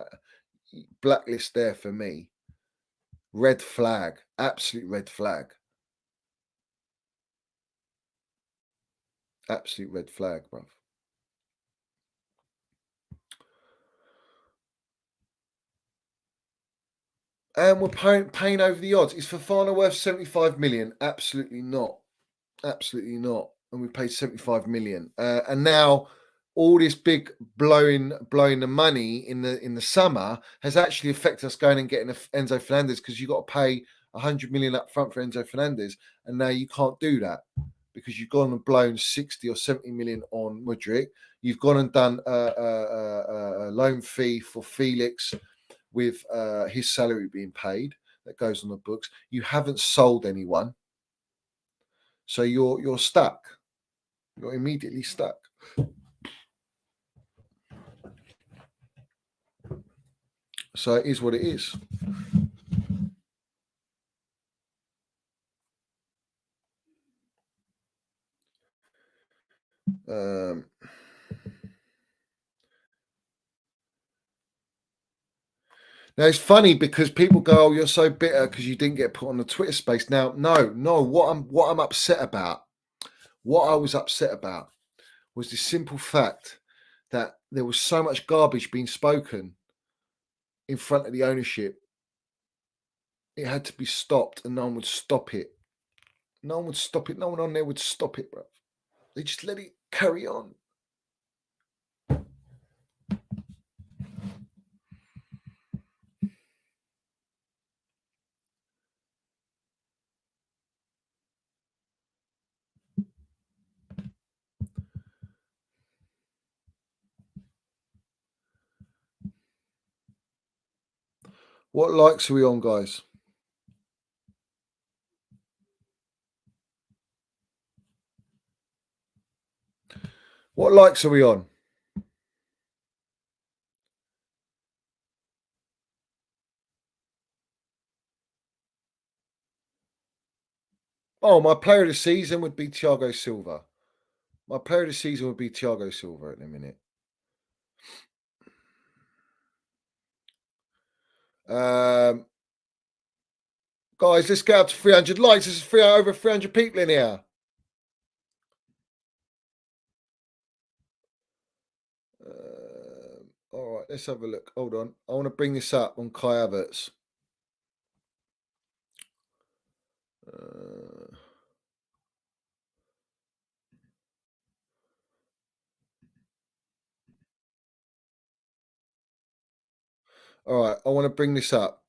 A: blacklist there for me. Red flag. Absolute red flag. Absolute red flag, bruv. And we're paying over the odds. Is Fofana worth 75 million? Absolutely not. Absolutely not. And we paid 75 million. And now all this big blowing the money in the summer has actually affected us going and getting Enzo Fernandez, because you've got to pay 100 million up front for Enzo Fernandez. And now you can't do that because you've gone and blown 60 or 70 million on Mudryk. You've gone and done a loan fee for Felix with his salary being paid that goes on the books. You haven't sold anyone, so you're stuck. You're immediately stuck. So it is what it is. Now it's funny because people go, "Oh, you're so bitter because you didn't get put on the Twitter space." Now, no. What I'm upset about, what I was upset about, was the simple fact that there was so much garbage being spoken in front of the ownership. It had to be stopped, and no one would stop it. No one would stop it. No one on there would stop it, bro. They just let it carry on. What likes are we on, guys? What likes are we on? Oh, my player of the season would be Thiago Silva. My player of the season would be Thiago Silva at the minute. Guys, let's get up to 300 likes. This is over 300 people in here. All right, let's have a look. Hold on. I want to bring this up on Kai Havertz. All right, I want to bring this up.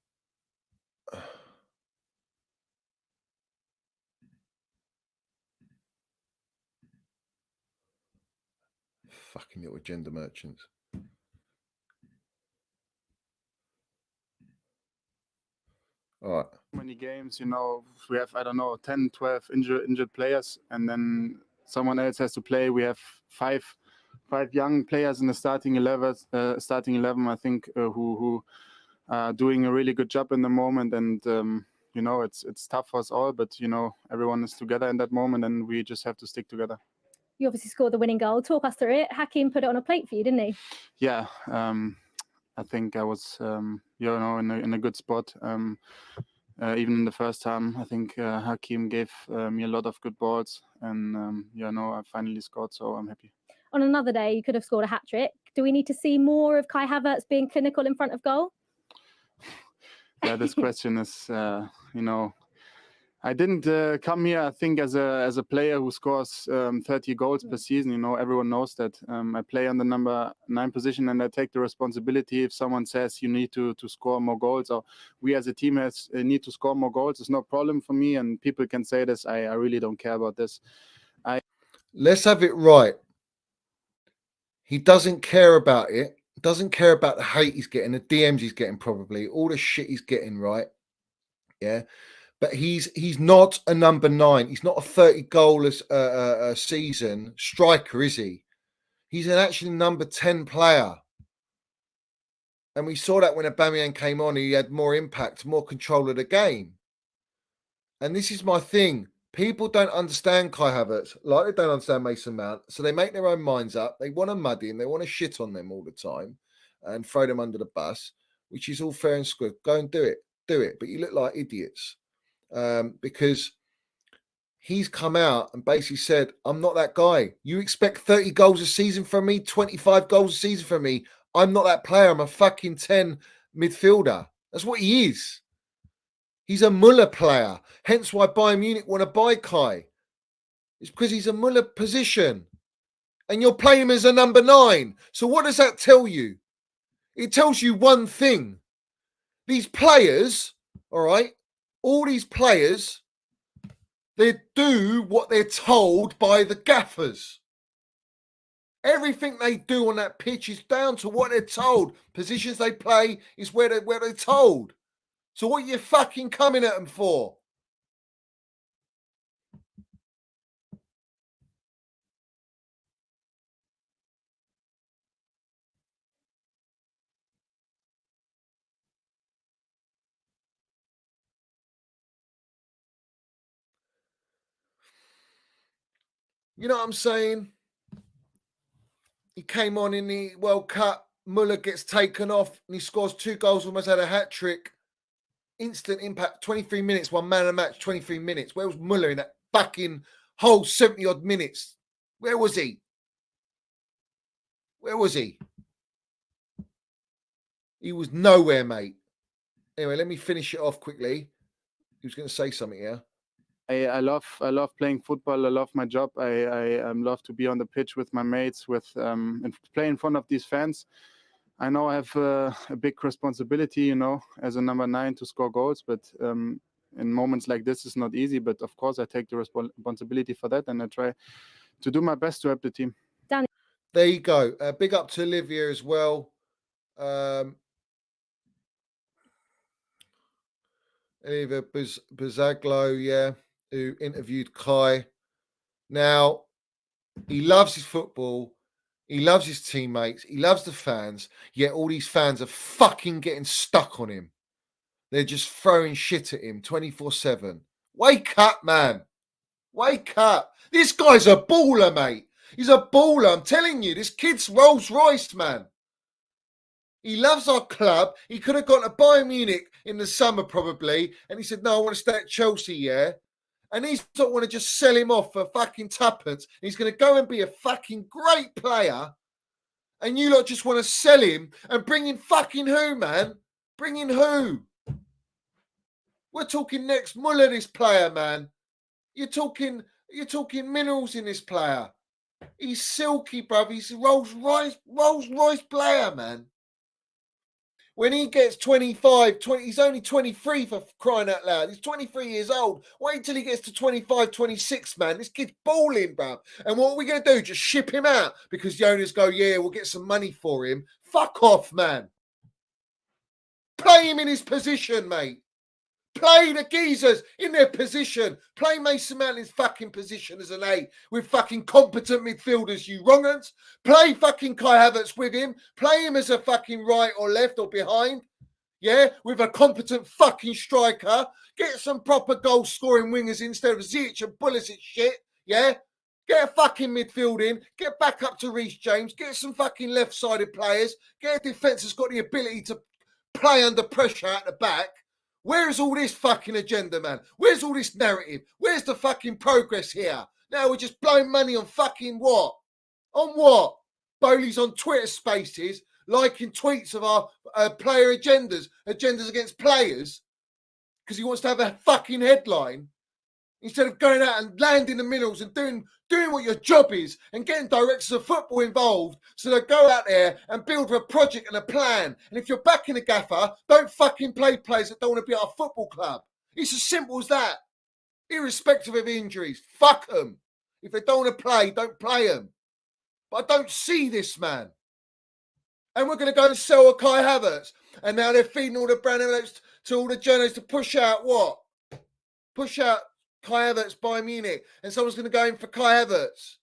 A: Fucking little gender merchants. All right.
C: Many games, you know, we have, I don't know, 10, 12 injured players, and then someone else has to play. We have five young players in the starting 11, I think, who are doing a really good job in the moment. And, you know, it's tough for us all, but, you know, everyone is together in that moment, and we just have to stick together.
D: You obviously scored the winning goal. Talk us through it. Hakim put it on a plate for you, didn't he?
C: Yeah, I think I was, you know, in a good spot. Even in the first time, I think Hakim gave me a lot of good balls, and you know, I finally scored, so I'm happy.
D: On another day, you could have scored a hat-trick. Do we need to see more of Kai Havertz being clinical in front of goal?
C: Yeah, this question is, you know, I didn't come here, I think, as a player who scores 30 goals per season. You know, everyone knows that. I play on the number 9 position, and I take the responsibility. If someone says you need to score more goals, or we as a team need to score more goals, it's no problem for me. And people can say this. I really don't care about this.
A: Let's have it right. He doesn't care about it. Doesn't care about the hate he's getting, the DMs he's getting, probably all the shit he's getting, right? Yeah. But he's not a number 9. He's not a 30-goal a season striker, is he? He's an actually number 10 player. And we saw that when Aubameyang came on, he had more impact, more control of the game. And this is my thing. People don't understand Kai Havertz like they don't understand Mason Mount. So they make their own minds up. They want to muddy him. They want to shit on them all the time and throw them under the bus, which is all fair and square. Go and do it. Do it. But you look like idiots. Because he's come out and basically said, I'm not that guy. You expect 30 goals a season from me, 25 goals a season from me. I'm not that player. I'm a fucking 10 midfielder. That's what he is. He's a Muller player. Hence why Bayern Munich want to buy Kai. It's because he's a Muller position. And you're playing him as a number 9. So what does that tell you? It tells you one thing. These players, all right, all these players, they do what they're told by the gaffers. Everything they do on that pitch is down to what they're told. Positions they play is where they're told. So what are you fucking coming at them for? You know what I'm saying? He came on in the World Cup. Muller gets taken off and he scores 2 goals, almost had a hat-trick. Instant impact, 23 minutes, one man a match, 23 minutes. Where was Muller in that fucking whole 70-odd minutes? Where was he? Where was he? He was nowhere, mate. Anyway, let me finish it off quickly. He was going to say something here.
C: I love playing football. I love my job. I love to be on the pitch with my mates, and play in front of these fans. I know I have a big responsibility, you know, as a number 9 to score goals. But in moments like this, it's not easy. But of course, I take the responsibility for that, and I try to do my best to help the team.
D: Danny.
A: There you go. Big up to Olivia as well. Eva Bazaglo, yeah, who interviewed Kai. Now, he loves his football. He loves his teammates. He loves the fans. Yet all these fans are fucking getting stuck on him. They're just throwing shit at him 24/7. Wake up, man. Wake up. This guy's a baller, mate. He's a baller. I'm telling you, this kid's Rolls Royce, man. He loves our club. He could have gone to Bayern Munich in the summer probably. And he said, no, I want to stay at Chelsea, yeah? And he's not want to just sell him off for fucking tuppence. He's going to go and be a fucking great player. And you lot just want to sell him and bring in fucking who, man? Bring in who? We're talking next Muller, this player, man. You're talking minerals in this player. He's silky, bruv. He's a Rolls Royce player, man. When he gets 25, he's only 23 for crying out loud. He's 23 years old. Wait till he gets to 25, 26, man. This kid's balling, bruv. And what are we going to do? Just ship him out? Because the owners go, yeah, we'll get some money for him. Fuck off, man. Play him in his position, mate. Play the geezers in their position. Play Mason Mount in his fucking position as an 8 with fucking competent midfielders, you wrong'uns. Play fucking Kai Havertz with him. Play him as a fucking right or left or behind. Yeah, with a competent fucking striker. Get some proper goal-scoring wingers instead of Ziyech and Pulisic shit. Yeah? Get a fucking midfield in. Get back up to Reece James. Get some fucking left-sided players. Get a defence that's got the ability to play under pressure at the back. Where's all this fucking agenda, man? Where's all this narrative? Where's the fucking progress here? Now we're just blowing money on fucking what? On what? Bowley's on Twitter Spaces, liking tweets of our player agendas against players, because he wants to have a fucking headline, instead of going out and landing the minerals and doing what your job is and getting directors of football involved so they go out there and build a project and a plan. And if you're backing a gaffer, don't fucking play players that don't want to be at our football club. It's as simple as that. Irrespective of injuries. Fuck them. If they don't want to play, don't play them. But I don't see this, man. And we're going to go and sell a Kai Havertz. And now they're feeding all the brand envelopes to all the journalists to push out what? Push out Kai Havertz by Munich, and someone's going to go in for Kai Havertz,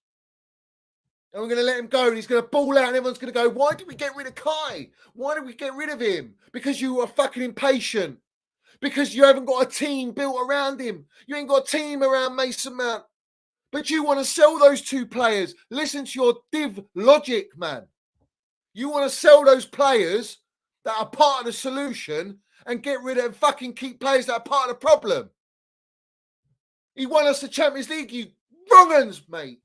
A: and we're going to let him go, and he's going to ball out, and everyone's going to go, why did we get rid of Kai? Why did we get rid of him? Because you are fucking impatient, because you haven't got a team built around him. You ain't got a team around Mason Mount, but you want to sell those two players. Listen to your div logic, man. You want to sell those players that are part of the solution and get rid of and fucking keep players that are part of the problem. He won us the Champions League, you wrong'uns, mate.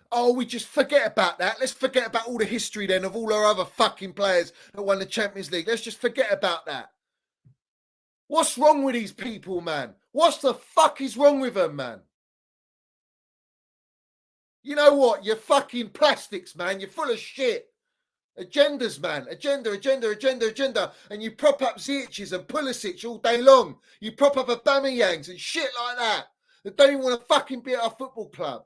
A: Oh, we just forget about that. Let's forget about all the history then of all our other fucking players that won the Champions League. Let's just forget about that. What's wrong with these people, man? What the fuck is wrong with them, man? You know what? You're fucking plastics, man. You're full of shit. Agendas, man. Agenda. And you prop up Ziyech's and Pulisic all day long. You prop up Aubameyangs and shit like that. That don't even want to fucking be at our football club.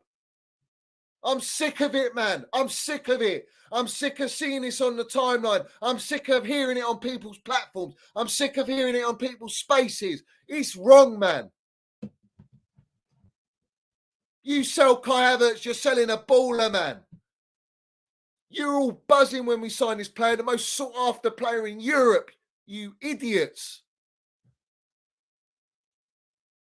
A: I'm sick of it, man. I'm sick of it. I'm sick of seeing this on the timeline. I'm sick of hearing it on people's platforms. I'm sick of hearing it on people's spaces. It's wrong, man. You sell Kai Havertz, you're selling a baller, man. You're all buzzing when we sign this player, the most sought-after player in Europe, you idiots.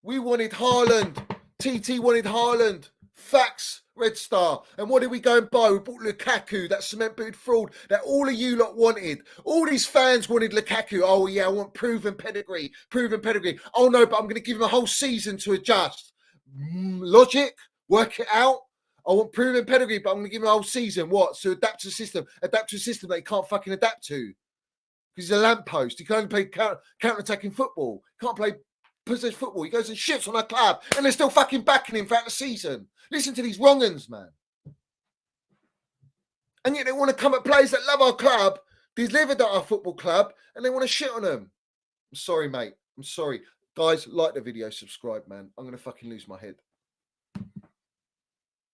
A: We wanted Haaland. TT wanted Haaland. Facts, Red Star. And what did we go and buy? We bought Lukaku, that cement-booted fraud that all of you lot wanted. All these fans wanted Lukaku. Oh, yeah, I want proven pedigree. Oh, no, but I'm going to give him a whole season to adjust. Logic, work it out. I want proven pedigree, but I'm going to give him a whole season. What? So adapt to a system that he can't fucking adapt to. Because he's a lamppost. He can only play counter-attacking football. He can't play possession football. He goes and shits on our club, and they're still fucking backing him throughout the season. Listen to these wrong'uns, man. And yet they want to come at players that love our club, delivered at our football club, and they want to shit on them. I'm sorry, mate. I'm sorry. Guys, like the video, subscribe, man. I'm going to fucking lose my head.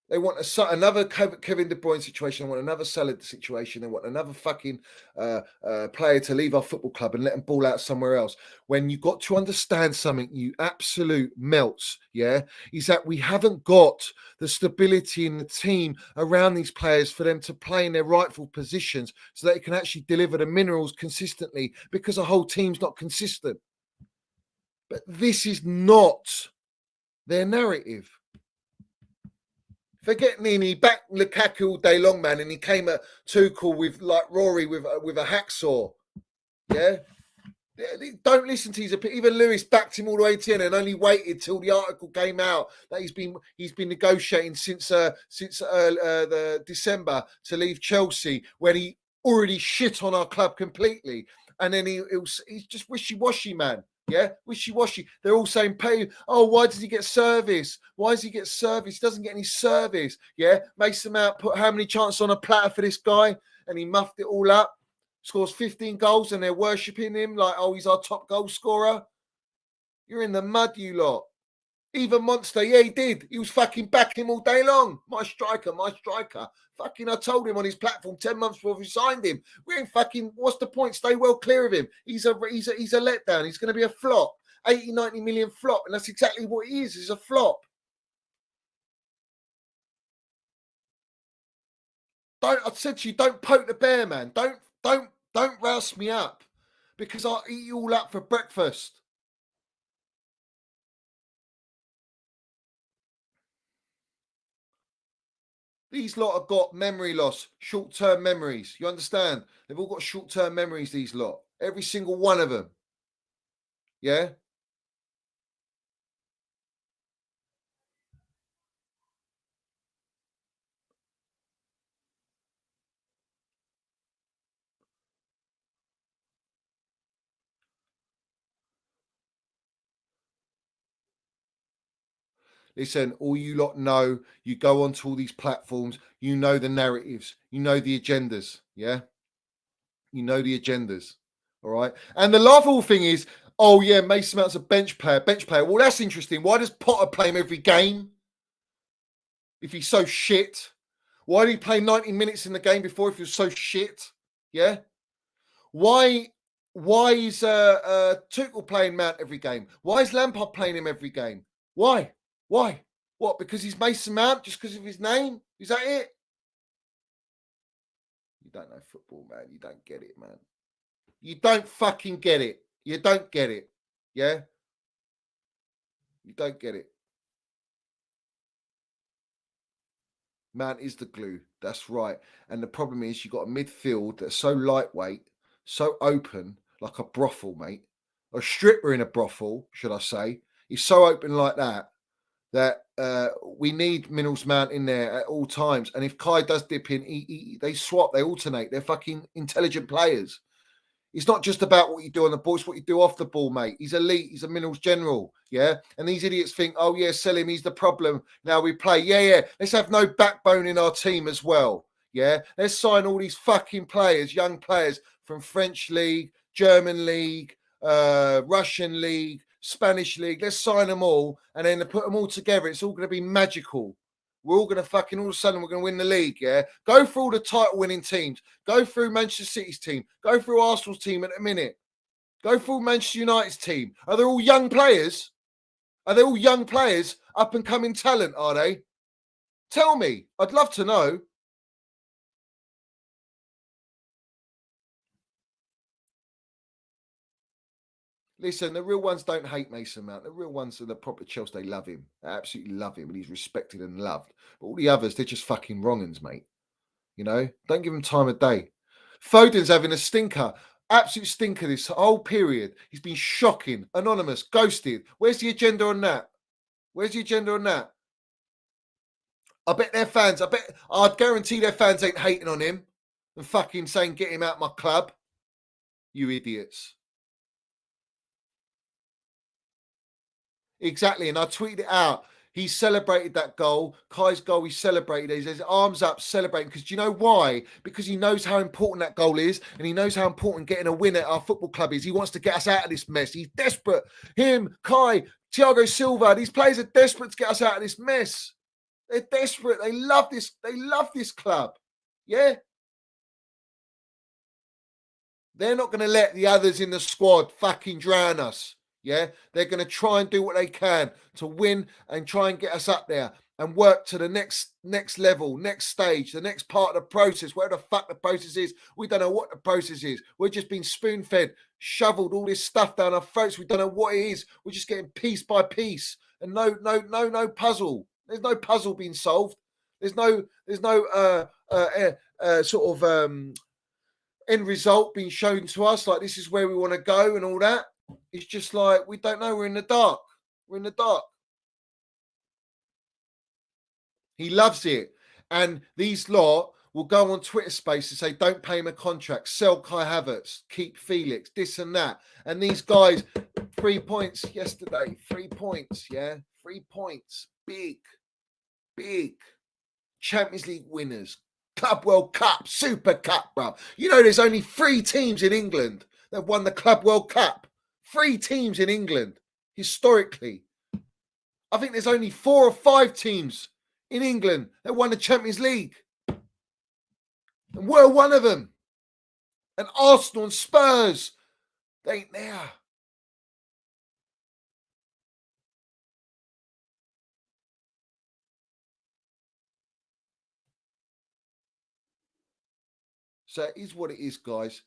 A: They want another Kevin De Bruyne situation. They want another Salah situation. They want another fucking player to leave our football club and let them ball out somewhere else. When you got to understand something, you absolute melts, yeah, is that we haven't got the stability in the team around these players for them to play in their rightful positions so they can actually deliver the minerals consistently because the whole team's not consistent. But this is not their narrative. Forgetting he backed Lukaku all day long, man, and he came at Tuchel with like Rory with a hacksaw. Yeah, don't listen to his opinion. Even Lewis backed him all the way to the end and only waited till the article came out that he's been negotiating since the December to leave Chelsea when he already shit on our club completely, and then he's just wishy-washy, man. Yeah, wishy-washy. They're all saying, pay. Oh, why does he get service? Why does he get service? He doesn't get any service. Yeah, Mason Mount put how many chances on a platter for this guy and he muffed it all up. Scores 15 goals and they're worshipping him like, oh, he's our top goal scorer. You're in the mud, you lot. Even Monster, yeah, he did. He was fucking backing him all day long. My striker, my striker. Fucking, I told him on his platform 10 months before we signed him. We ain't fucking, what's the point? Stay well clear of him. He's a letdown. He's going to be a flop. 80, 90 million flop. And that's exactly what he is. He's a flop. I said to you, don't poke the bear, man. Don't rouse me up because I'll eat you all up for breakfast. These lot have got memory loss, short-term memories. You understand? They've all got short-term memories, these lot. Every single one of them. Yeah? Listen, all you lot know, you go onto all these platforms, you know the narratives, you know the agendas, yeah? You know the agendas, all right? And the laughable thing is, oh yeah, Mason Mount's a bench player. Well, that's interesting. Why does Potter play him every game if he's so shit? Why did he play 90 minutes in the game before if he was so shit? Yeah? Why is Tuchel playing Mount every game? Why is Lampard playing him every game? Why? What? Because he's Mason Mount? Just because of his name? Is that it? You don't know football, man. You don't get it, man. You don't fucking get it. You don't get it. Yeah? You don't get it. Mount is the glue. That's right. And the problem is you've got a midfield that's so lightweight, so open, like a brothel, mate. A stripper in a brothel, should I say. He's so open like that we need Minerals Mount in there at all times. And if Kai does dip in, they swap, they alternate. They're fucking intelligent players. It's not just about what you do on the ball, it's what you do off the ball, mate. He's elite. He's a Minerals general, yeah? And these idiots think, oh, yeah, sell him. He's the problem. Now we play. Yeah. Let's have no backbone in our team as well, yeah? Let's sign all these fucking players, young players from French League, German League, Russian League, Spanish League. Let's sign them all and then put them all together. It's all going to be magical. We're all going to fucking, all of a sudden, we're going to win the league, yeah? Go through all the title-winning teams. Go through Manchester City's team. Go through Arsenal's team at the minute. Go through Manchester United's team. Are they all young players? Are they all young players, up-and-coming talent, are they? Tell me. I'd love to know. Listen, the real ones don't hate Mason Mount. The real ones are the proper Chelsea. They love him. They absolutely love him, and he's respected and loved. But all the others, they're just fucking wrong-uns, mate. You know, don't give him time of day. Foden's having a stinker. Absolute stinker this whole period. He's been shocking, anonymous, ghosted. Where's the agenda on that? I bet their fans, I'd guarantee their fans ain't hating on him and fucking saying, get him out my club. You idiots. Exactly. And I tweeted it out. He celebrated that goal. Kai's goal, he celebrated it. He has arms up, celebrating. Because do you know why? Because he knows how important that goal is. And he knows how important getting a win at our football club is. He wants to get us out of this mess. He's desperate. Him, Kai, Thiago Silva, these players are desperate to get us out of this mess. They're desperate. They love this. They love this club. Yeah. They're not going to let the others in the squad fucking drown us. Yeah. They're going to try and do what they can to win and try and get us up there and work to the next level, next stage, the next part of the process. Where the fuck the process is, we don't know what the process is. We're just being spoon-fed, shoveled all this stuff down our throats. We don't know what it is. We're just getting piece by piece, and no puzzle. There's no puzzle being solved. There's no sort of end result being shown to us. Like, this is where we want to go and all that. It's just like, we don't know. We're in the dark. We're in the dark. He loves it. And these lot will go on Twitter space and say, don't pay him a contract, sell Kai Havertz, keep Felix, this and that. And these guys, 3 points yesterday, 3 points, yeah? 3 points. Big. Champions League winners, Club World Cup, Super Cup, bro. You know, there's only 3 teams in England that won the Club World Cup. 3 teams in England, historically. I think there's only 4 or 5 teams in England that won the Champions League. And we're one of them. And Arsenal and Spurs, they ain't there. So it is what it is, guys.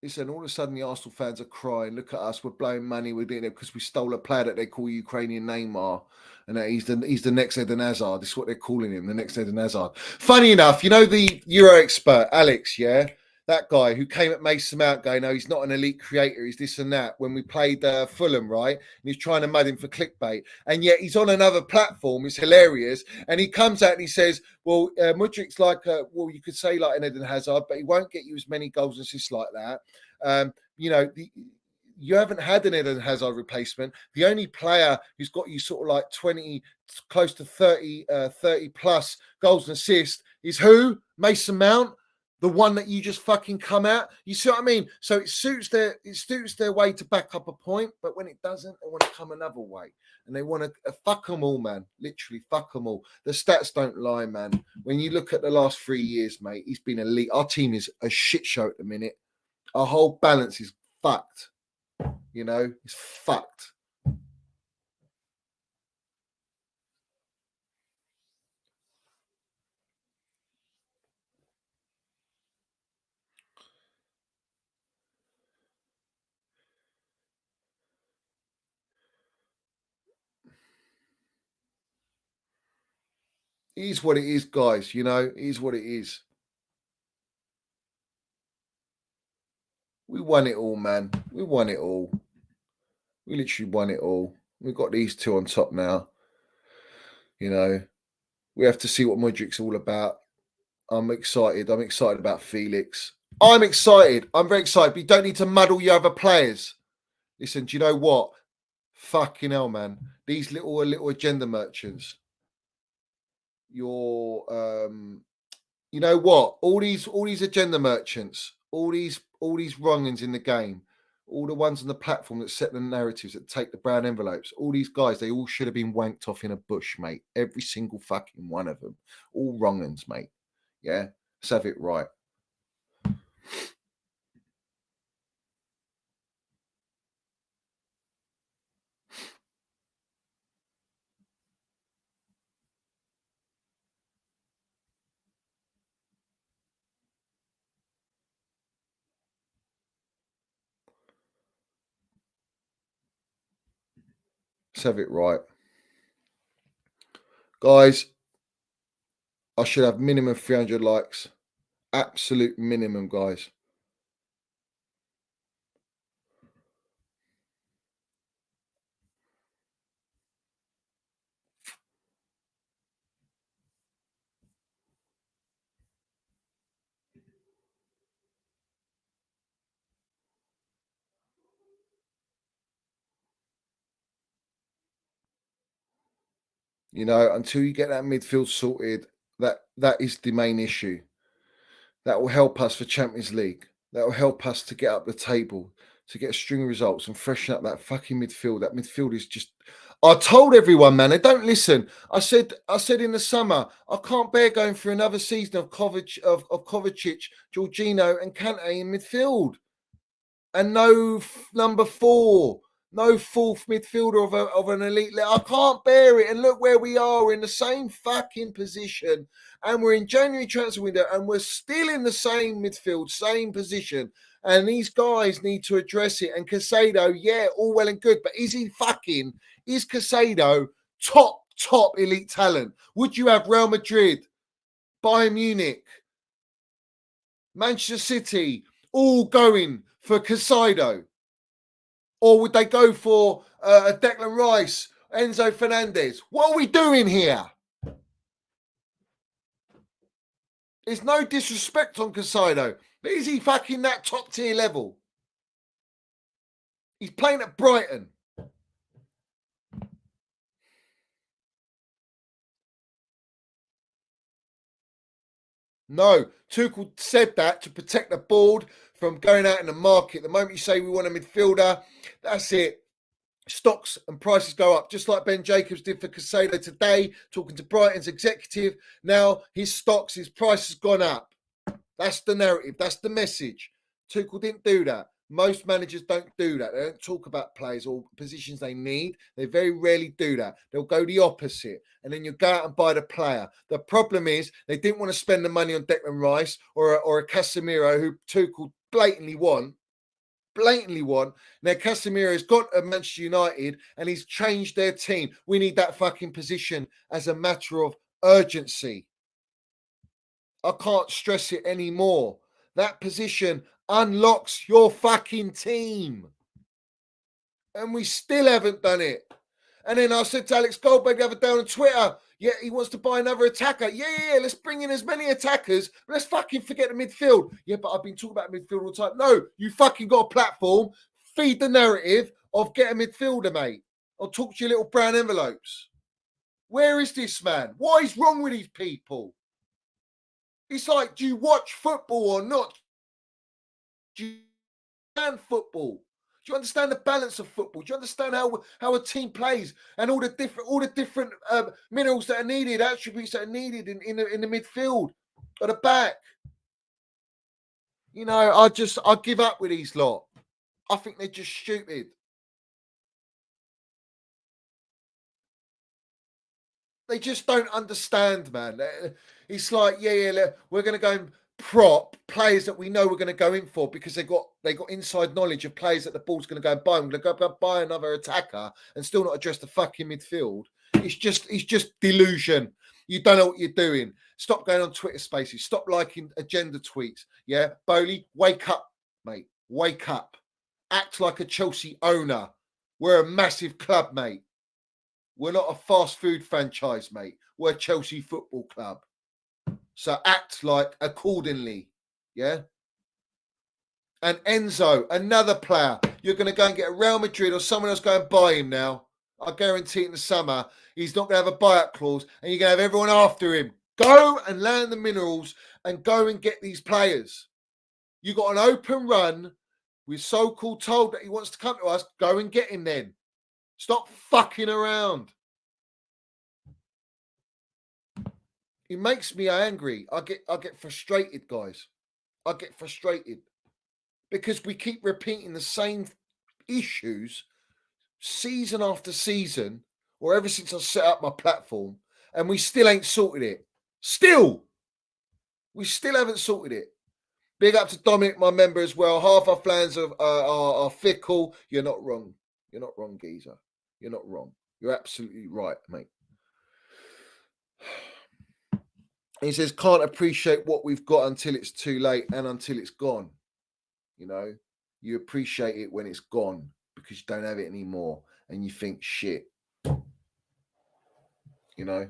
A: Listen, all of a sudden the Arsenal fans are crying. Look at us, we're blowing money, we're doing it because we stole a player that they call Ukrainian Neymar, and that he's the next Eden Hazard. This is what they're calling him, the next Eden Hazard. Funny enough, you know the Euro expert, Alex, yeah? That guy who came at Mason Mount going, no, he's not an elite creator, he's this and that, when we played Fulham, right? And he's trying to mud him for clickbait. And yet he's on another platform, it's hilarious. And he comes out and he says, well, Mudryk's like, well, you could say like an Eden Hazard, but he won't get you as many goals and assists like that. You know, you haven't had an Eden Hazard replacement. The only player who's got you sort of like 20, close to 30 plus goals and assists is who? Mason Mount. The one that you just fucking come at. You see what I mean? So it suits their way to back up a point, but when it doesn't, they want to come another way. And they want to fuck them all, man. Literally, fuck them all. The stats don't lie, man. When you look at the last 3 years, mate, he's been elite. Our team is a shit show at the minute. Our whole balance is fucked. You know, it's fucked. It is what it is, guys. You know, it is what it is. We won it all, man. We won it all. We literally won it all. We've got these 2 on top now. You know, we have to see what Mudryk's all about. I'm excited. I'm excited about Felix. I'm excited. I'm very excited. But you don't need to muddle your other players. Listen, do you know what? Fucking hell, man. These little agenda merchants. You know what? All these agenda merchants, all these wrongins in the game, all the ones on the platform that set the narratives, that take the brown envelopes, all these guys, they all should have been wanked off in a bush, mate. Every single fucking one of them. All wrongins, mate. Yeah? Let's have it right. Let's have it right. Guys, I should have minimum 300 likes. Absolute minimum, guys. You know, until you get that midfield sorted, that is the main issue. That will help us for Champions League. that will help us to get up the table, to get a string of results and freshen up that fucking midfield. That midfield is just. I told everyone, man, they don't listen. I said in the summer, I can't bear going through another season of Kovacic, Jorginho, and Kante in midfield, and no number 4, no fourth midfielder of an elite. I can't bear it. And look where we are. We're in the same fucking position, and we're in January transfer window, and we're still in the same midfield, same position. And these guys need to address it. And Casado, yeah, all well and good, but is Casado top elite talent? Would you have Real Madrid, Bayern Munich, Manchester City all going for Casado? Or would they go for Declan Rice, Enzo Fernandez? What are we doing here? There's no disrespect on Casado, but is he fucking that top tier level? He's playing at Brighton. No, Tuchel said that to protect the board from going out in the market. The moment you say we want a midfielder, that's it. Stocks and prices go up, just like Ben Jacobs did for Casado today, talking to Brighton's executive. Now his price has gone up. That's the narrative. That's the message. Tuchel didn't do that. Most managers don't do that. They don't talk about players or positions they need. They very rarely do that. They'll go the opposite. And then you go out and buy the player. The problem is they didn't want to spend the money on Declan Rice or a Casemiro who Tuchel blatantly want. Now Casemiro's got at Manchester United and he's changed their team. We need that fucking position as a matter of urgency. I can't stress it anymore. That position unlocks your fucking team. And we still haven't done it. And then I said to Alex Goldberg the other day on Twitter, yeah, he wants to buy another attacker. Yeah, let's bring in as many attackers. But let's fucking forget the midfield. Yeah, but I've been talking about midfield all the time. No, you fucking got a platform. Feed the narrative of get a midfielder, mate. I'll talk to your little brown envelopes. Where is this man? What is wrong with these people? It's like, do you watch football or not? Do you understand football? Do you understand the balance of football? Do you understand how a team plays and all the different minerals that are needed, attributes that are needed in the midfield or the back? You know, I give up with these lot. I think they're just stupid. They just don't understand, man. It's like, yeah, we're going to go and prop players that we know we're going to go in for because they got inside knowledge of players that the ball's going to go and buy. We're going to go buy another attacker and still not address the fucking midfield. It's just delusion. You don't know what you're doing. Stop going on Twitter Spaces. Stop liking agenda tweets. Yeah, Bowley, wake up, mate. Wake up. Act like a Chelsea owner. We're a massive club, mate. We're not a fast food franchise, mate. We're a Chelsea Football Club. So act like accordingly. Yeah? And Enzo, another player. You're going to go and get a Real Madrid or someone else go and buy him now. I guarantee in the summer, he's not going to have a buyout clause and you're going to have everyone after him. Go and land the minerals and go and get these players. You got an open run. We're so-called told that he wants to come to us. Go and get him then. Stop fucking around. It makes me angry. I get frustrated, guys. I get frustrated because we keep repeating the same issues season after season, or ever since I set up my platform, and we still ain't sorted it. We still haven't sorted it. Big up to Dominic, my member as well. Half our fans are fickle. You're not wrong. You're not wrong, geezer. You're not wrong. You're absolutely right, mate. He says, can't appreciate what we've got until it's too late and until it's gone. You know, you appreciate it when it's gone because you don't have it anymore and you think, shit. You know?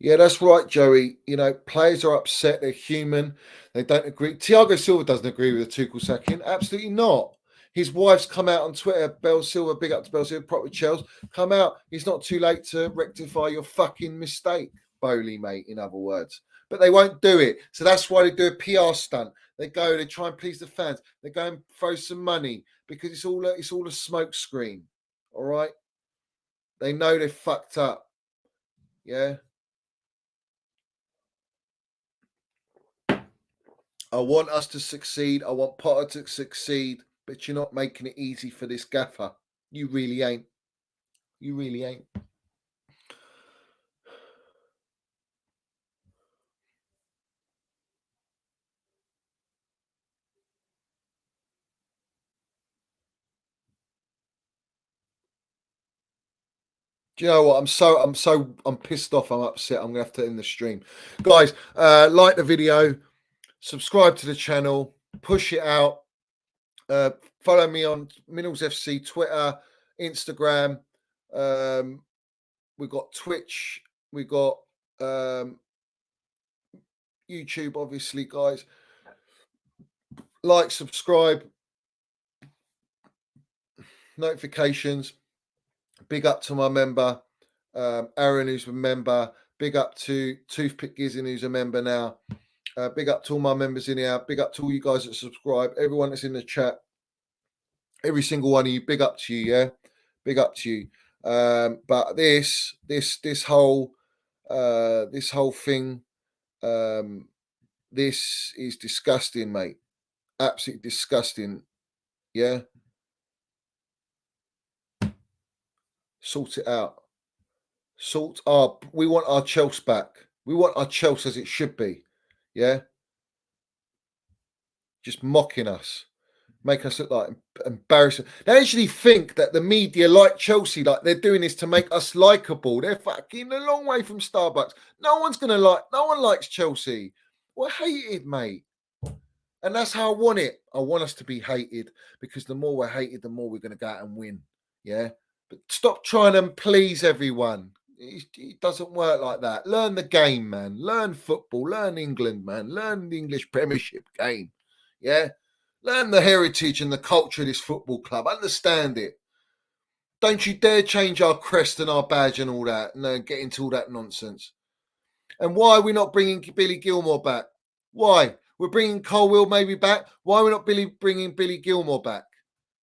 A: Yeah, that's right, Joey. You know, players are upset. They're human. They don't agree. Thiago Silva doesn't agree with the Tuchel sacking. Absolutely not. His wife's come out on Twitter. Bell Silva, big up to Bell Silva, proper Chelsea. Come out. It's not too late to rectify your fucking mistake, Bowley, mate, in other words. But they won't do it. So that's why they do a PR stunt. They go, they try and please the fans. They go and throw some money because it's all a smoke screen. All right? They know they're fucked up. Yeah? I want us to succeed. I want Potter to succeed, but you're not making it easy for this gaffer. You really ain't. You really ain't. Do you know what? I'm pissed off. I'm upset. I'm gonna have to end the stream. Guys, like the video, subscribe to the channel, push it out. Follow me on Minerals FC, Twitter, Instagram. We've got Twitch, we've got YouTube, obviously, guys. Like, subscribe, notifications. Big up to my member, Aaron, who's a member. Big up to Toothpick Gizzin, who's a member now. Big up to all my members in here. Big up to all you guys that subscribe. Everyone that's in the chat. Every single one of you. Big up to you, yeah? Big up to you. But this whole thing, this is disgusting, mate. Absolutely disgusting. Yeah. Sort it out. We want our Chelsea back. We want our Chelsea as it should be. Yeah. Just mocking us. Make us look like embarrassing. They actually think that the media like Chelsea, like they're doing this to make us likable. They're fucking a long way from Starbucks. No one likes Chelsea. We're hated, mate. And that's how I want it. I want us to be hated because the more we're hated, the more we're going to go out and win. Yeah. But stop trying to please everyone. It doesn't work like that. Learn the game, man. Learn football. Learn England, man. Learn the English Premiership game. Yeah. Learn the heritage and the culture of this football club. Understand it. Don't you dare change our crest and our badge and all that. No, get into all that nonsense. And why are we not bringing Billy Gilmore back? Why? We're bringing Colwill maybe back. Why are we not bringing Billy Gilmore back?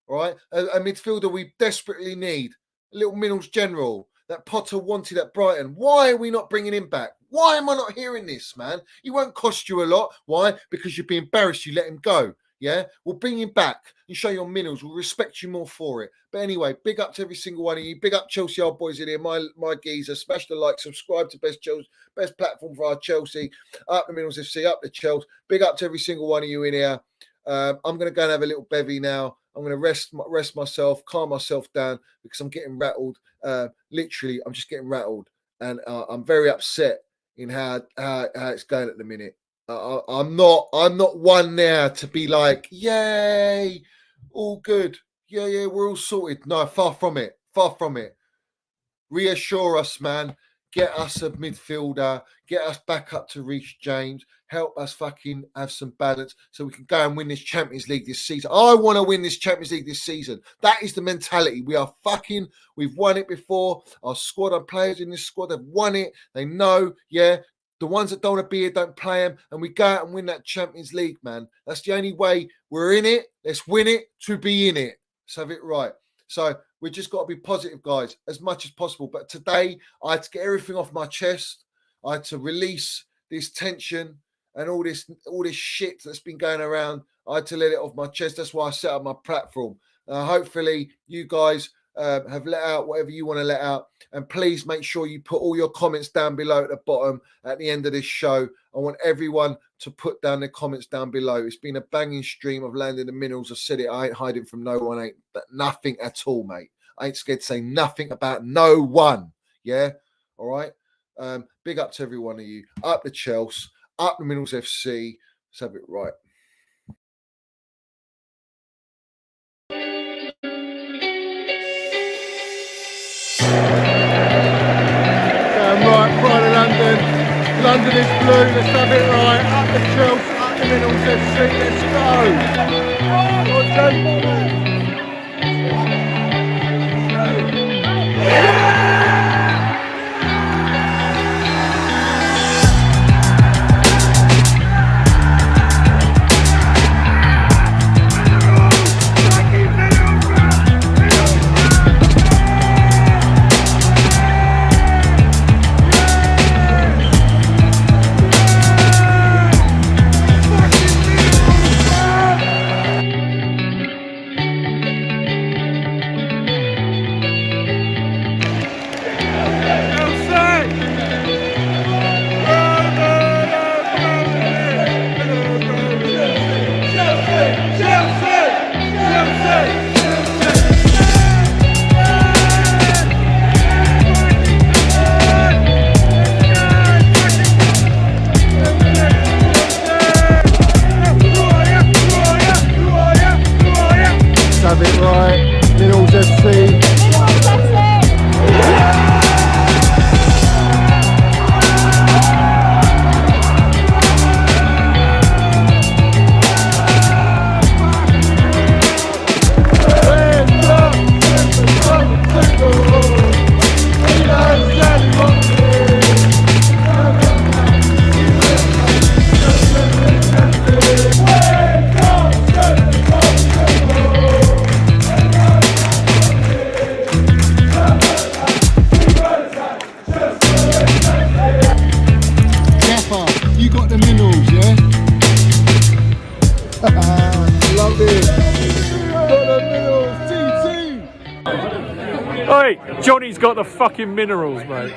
A: All right? A midfielder we desperately need. A little Minerals general that Potter wanted at Brighton. Why are we not bringing him back? Why am I not hearing this, man? He won't cost you a lot. Why? Because you'd be embarrassed you let him go. Yeah, we'll bring him back and show your Minerals. We'll respect you more for it. But anyway, big up to every single one of you. Big up Chelsea old boys in here. My geezer. Smash the like. Subscribe to best platform for our Chelsea. Up the Minerals FC. Up the Chelsea. Big up to every single one of you in here. I'm going to go and have a little bevy now. I'm going to rest myself, calm myself down because I'm getting rattled. Literally, I'm just getting rattled, and I'm very upset in how it's going at the minute. I'm not one now to be like, yay, all good. Yeah, we're all sorted. No, far from it. Far from it. Reassure us, man. Get us a midfielder. Get us back up to Reece James. Help us fucking have some balance so we can go and win this Champions League this season. I want to win this Champions League this season. That is the mentality. We've won it before. Our squad, our players in this squad have won it. They know, yeah. The ones that don't want to be here, don't play them. And we go out and win that Champions League, man. That's the only way we're in it. Let's win it to be in it. Let's have it right. So we just got to be positive, guys, as much as possible. But today, I had to get everything off my chest. I had to release this tension and all this shit that's been going around. I had to let it off my chest. That's why I set up my platform. Hopefully, you guys have let out whatever you want to let out. And please make sure you put all your comments down below at the bottom at the end of this show. I want everyone to put down their comments down below. It's been a banging stream of landing the Minerals. I said it. I ain't hiding from no one. Ain't nothing at all, mate. I ain't scared to say nothing about no one. Yeah? All right? Big up to every one of you. Up the Chelsea. Up the Minerals FC. Let's have it right. Right, Pride of London. under this blue. Let's have it right. Up the Chelsea, up the Minerals FC. Let's have it right. Minerals FC. You got the Minerals, yeah? Love it. Got the Minerals, TT.
B: Oi, Johnny's got the fucking minerals, mate.